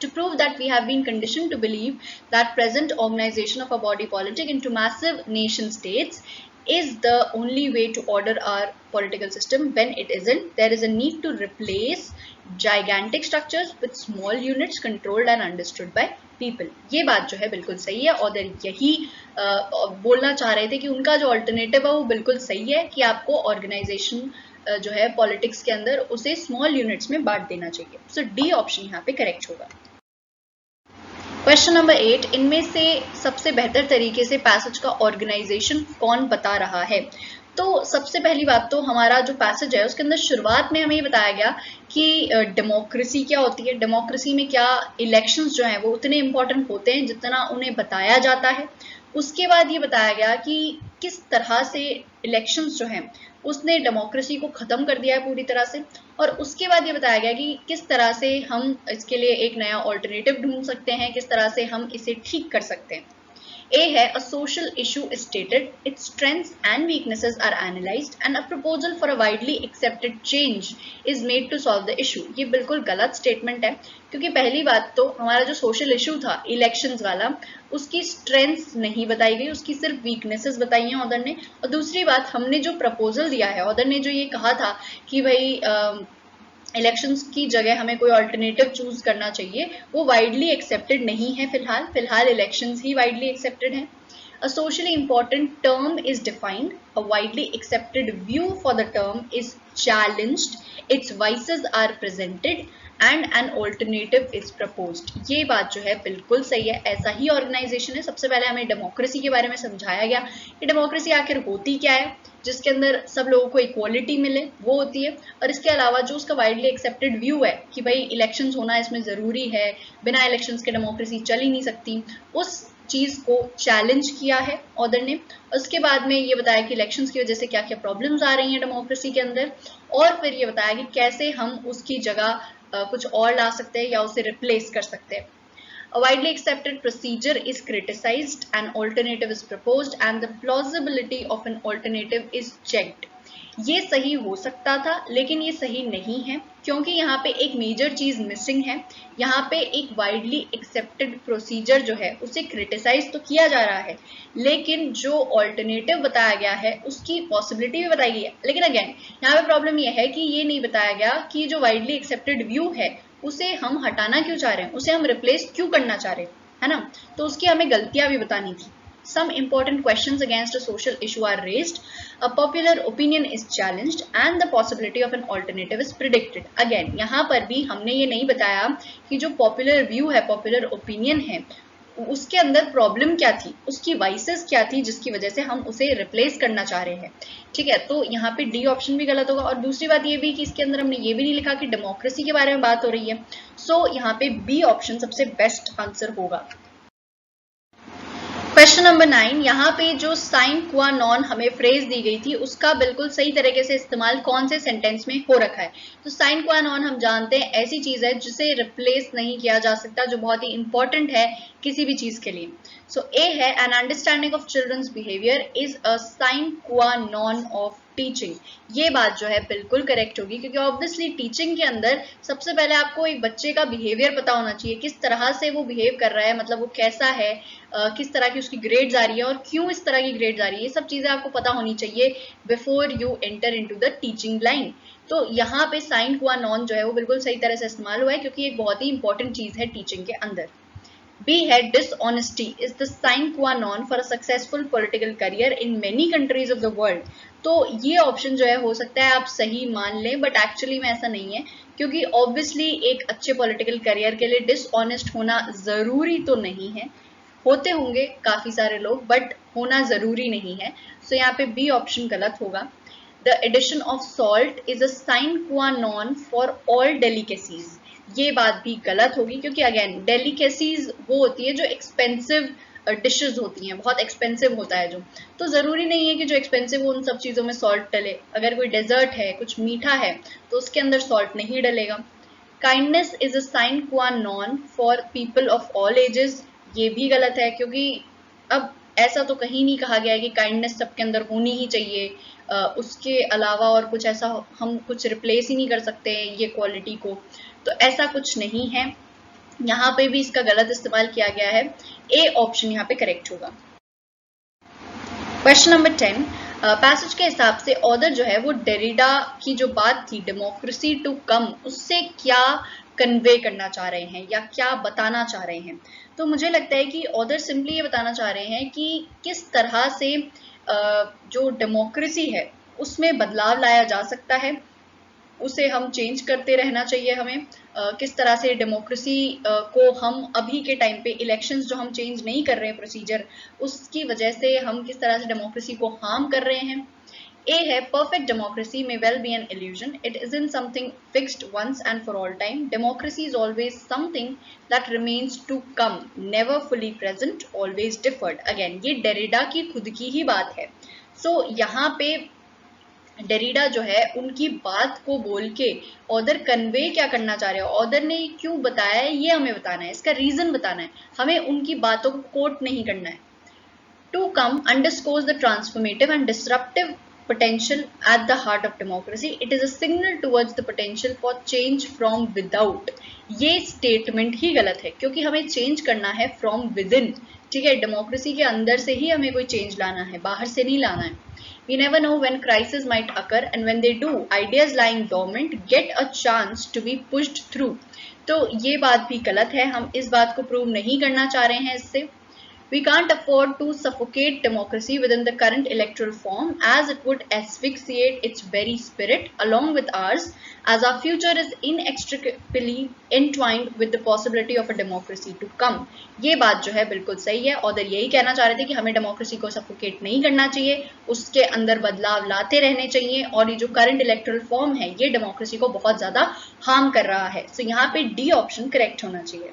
To prove that we have been conditioned to believe that present organization of a body politic into massive nation states is the only way to order our political system when it isn't. There is a need to replace gigantic structures with small units controlled and understood by people. ये बात जो है बिल्कुल सही है. और यही बोलना चाह रहे थे कि उनका जो अल्टरनेटिव है वो बिल्कुल सही है कि आपको ऑर्गेनाइजेशन जो है पॉलिटिक्स के अंदर उसे स्मॉल यूनिट्स में बांट देना चाहिए. सो डी ऑप्शन यहाँ पे करेक्ट होगा. Question number 8. इनमें से सबसे बेहतर तरीके से पैसेज का ऑर्गेनाइजेशन कौन बता रहा है. तो सबसे पहली बात तो हमारा जो पैसेज है उसके अंदर शुरुआत में हमें ये बताया गया कि डेमोक्रेसी क्या होती है, डेमोक्रेसी में क्या इलेक्शंस जो हैं वो उतने इम्पोर्टेंट होते हैं जितना उन्हें बताया जाता है. उसके बाद ये बताया गया कि किस तरह से इलेक्शंस जो हैं उसने डेमोक्रेसी को ख़त्म कर दिया है पूरी तरह से, और उसके बाद ये बताया गया कि किस तरह से हम इसके लिए एक नया ऑल्टरनेटिव ढूंढ सकते हैं, किस तरह से हम इसे ठीक कर सकते हैं. A है a social issue is stated, its strengths and weaknesses are analyzed and a proposal for a widely accepted change is made to solve the issue. ये बिल्कुल गलत स्टेटमेंट है, क्योंकि पहली बात तो हमारा जो सोशल इशू था इलेक्शंस वाला उसकी स्ट्रेंथ्स नहीं बताई गई, उसकी सिर्फ वीकनेसेस बताई हैं ऑथर ने. और दूसरी बात हमने जो प्रपोजल दिया है, ऑथर ने जो ये कहा था कि भाई इलेक्शंस की जगह हमें कोई अल्टरनेटिव चूज करना चाहिए, वो वाइडली एक्सेप्टेड नहीं है. फिलहाल इलेक्शंस ही वाइडली एक्सेप्टेड हैं. A socially important term is defined. A widely accepted view for the term is challenged. Its vices are presented and an alternative is proposed. ये बात जो है बिल्कुल सही है, ऐसा ही ऑर्गेनाइजेशन है। सबसे पहले हमें डेमोक्रेसी के बारे में समझाया गया कि डेमोक्रेसी आखिर होती क्या है, जिसके अंदर सब लोगों को इक्वालिटी मिले, वो होती है। और इसके अलावा जो उसका वाइडली एक्सेप्टेड व्यू है कि भाई इलेक्शंस होना इसमें ज़रूरी है, बिना इलेक्शंस के डेमोक्रेसी चल ही नहीं सकती, उस चीज़ को चैलेंज किया है ऑदर ने। उसके बाद में ये बताया कि इलेक्शंस की वजह से क्या क्या प्रॉब्लम्स आ रही हैं डेमोक्रेसी के अंदर, और फिर ये बताया कि कैसे हम उसकी जगह कुछ और ला सकते हैं या उसे रिप्लेस कर सकते हैं। A widely accepted procedure is criticized, an alternative is proposed, and the plausibility of an alternative is checked. ये सही हो सकता था लेकिन ये सही नहीं है, क्योंकि यहाँ पे एक मेजर चीज मिसिंग है। यहाँ पे एक वाइडली एक्सेप्टेड प्रोसीजर जो है उसे क्रिटिसाइज तो किया जा रहा है, लेकिन जो ऑल्टरनेटिव बताया गया है उसकी पॉसिबिलिटी भी बताई गई है। लेकिन अगेन यहाँ पे प्रॉब्लम ये है कि ये नहीं बताया गया कि जो वाइडली एक्सेप्टेड व्यू है उसे हम हटाना क्यों चाह रहे हैं, उसे हम रिप्लेस क्यों करना चाह रहे हैं, है ना। तो उसकी हमें गलतियां भी बतानी थी। Some important questions against a social issue are raised, a popular opinion is challenged, and the possibility of an alternative is predicted. Again, यहाँ पर भी हमने ये नहीं बताया कि जो popular view है, popular opinion है, उसके अंदर प्रॉब्लम क्या थी, उसकी वाइसेस क्या थी जिसकी वजह से हम उसे रिप्लेस करना चाह रहे हैं। ठीक है, तो यहाँ पे डी ऑप्शन भी गलत होगा। और दूसरी बात ये भी कि इसके अंदर हमने ये भी नहीं लिखा कि डेमोक्रेसी के बारे में बात हो रही है। सो यहाँ पे बी ऑप्शन सबसे बेस्ट आंसर होगा। क्वेश्चन नंबर 9, यहाँ पे जो साइन क्वा नॉन हमें फ्रेज दी गई थी उसका बिल्कुल सही तरीके से इस्तेमाल कौन से सेंटेंस में हो रखा है। तो साइन क्वा नॉन हम जानते हैं ऐसी चीज है जिसे रिप्लेस नहीं किया जा सकता, जो बहुत ही इंपॉर्टेंट है किसी भी चीज के लिए। सो ए है, an understanding of children's behaviour is a sine qua non of teaching. ये बात जो है बिल्कुल करेक्ट होगी, क्योंकि ऑब्वियसली टीचिंग के अंदर सबसे पहले आपको एक बच्चे का बिहेवियर पता होना चाहिए, किस तरह से वो बिहेव कर रहा है, मतलब वो कैसा है, किस तरह की उसकी ग्रेड्स आ रही है और क्यों इस तरह की ग्रेड्स आ रही है, ये सब चीजें आपको पता होनी चाहिए before you enter into the teaching line. तो यहाँ पे साइन क्वा नॉन जो है वो बिल्कुल सही तरह से इस्तेमाल हुआ है, क्योंकि एक बहुत ही इंपॉर्टेंट चीज है टीचिंग के अंदर। B है, dishonesty is the sine qua non for a successful political career in many countries of the world। तो ये ऑप्शन जो है हो सकता है आप सही मान लें, बट एक्चुअली में ऐसा नहीं है, क्योंकि ऑब्वियसली एक अच्छे पॉलिटिकल करियर के लिए डिसऑनेस्ट होना जरूरी तो नहीं है, होते होंगे काफी सारे लोग बट होना जरूरी नहीं है। सो यहाँ पे बी ऑप्शन गलत होगा। The addition of salt is a sine qua non for all delicacies। ये बात भी गलत होगी, क्योंकि अगेन डेलिकेसीज वो होती है जो एक्सपेंसिव डिशेस होती हैं, बहुत एक्सपेंसिव होता है जो, तो जरूरी नहीं है कि जो एक्सपेंसिव हो उन सब चीजों में सॉल्ट डले। अगर कोई डेजर्ट है, कुछ मीठा है, तो उसके अंदर सॉल्ट नहीं डलेगा। Kindness is a sine qua non for people of all ages. ये भी गलत है, क्योंकि अब ऐसा तो कहीं नहीं कहा गया है कि काइंडनेस सबके अंदर होनी ही चाहिए, उसके अलावा और कुछ ऐसा हम कुछ रिप्लेस ही नहीं कर सकते ये क्वालिटी को, तो ऐसा कुछ नहीं है। यहाँ पे भी इसका गलत इस्तेमाल किया गया है। ए ऑप्शन यहाँ पे करेक्ट होगा। क्वेश्चन नंबर 10, पैसेज के हिसाब से ऑथर जो है वो डेरिडा की जो बात थी डेमोक्रेसी टू कम, उससे क्या कन्वे करना चाह रहे हैं या क्या बताना चाह रहे हैं। तो मुझे लगता है कि ऑथर सिंपली ये बताना चाह रहे हैं कि किस तरह से जो डेमोक्रेसी है उसमें बदलाव लाया जा सकता है, उसे हम चेंज करते रहना चाहिए हमें। किस तरह से डेमोक्रेसी को हम अभी के टाइम पे इलेक्शंस जो हम चेंज नहीं कर रहे हैं प्रोसीजर, उसकी वजह से हम किस तरह से डेमोक्रेसी को हार्म कर रहे हैं। ए है, perfect democracy may well be an illusion, it isn't something fixed once and for all time, democracy is always something that remains to come, never fully present, always deferred। Again ये Derrida की खुद की ही बात है। सो यहाँ पे Derrida जो है उनकी बात को बोल के ऑथर कन्वे क्या करना चाह रहे हो, ऑथर ने क्यों बताया है ये हमें बताना है, इसका रीजन बताना है, हमें उनकी बातों को कोट नहीं करना है। To come underscores the transformative and disruptive potential at the heart of democracy, it is a signal towards the potential for change from without। ये स्टेटमेंट ही गलत है, क्योंकि हमें चेंज करना है फ्रॉम विद इन। ठीक है, डेमोक्रेसी के अंदर से ही हमें कोई चेंज लाना है, बाहर से नहीं लाना है। We never know when crises might occur, and when they do, ideas lying dormant get a chance to be pushed through। तो ये बात भी गलत है, हम इस बात को प्रूव नहीं करना चाह रहे हैं इससे। We can't afford to suffocate democracy within the current electoral form, as it would asphyxiate its very spirit along with ours, as our future is inextricably entwined with the possibility of a democracy to come. ये बात जो है बिल्कुल सही है। Author यही कहना चाह रहे थे कि हमें डेमोक्रेसी को सफोकेट नहीं करना चाहिए, उसके अंदर बदलाव लाते रहने चाहिए, और ये जो करंट इलेक्टोरल फॉर्म है ये डेमोक्रेसी को बहुत ज्यादा हार्म कर रहा है। सो यहाँ पे डी ऑप्शन करेक्ट होना चाहिए।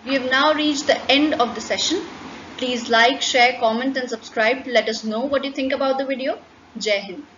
We have now reached the end of the session. Please like, share, comment and subscribe to let us know what you think about the video. Jai Hind.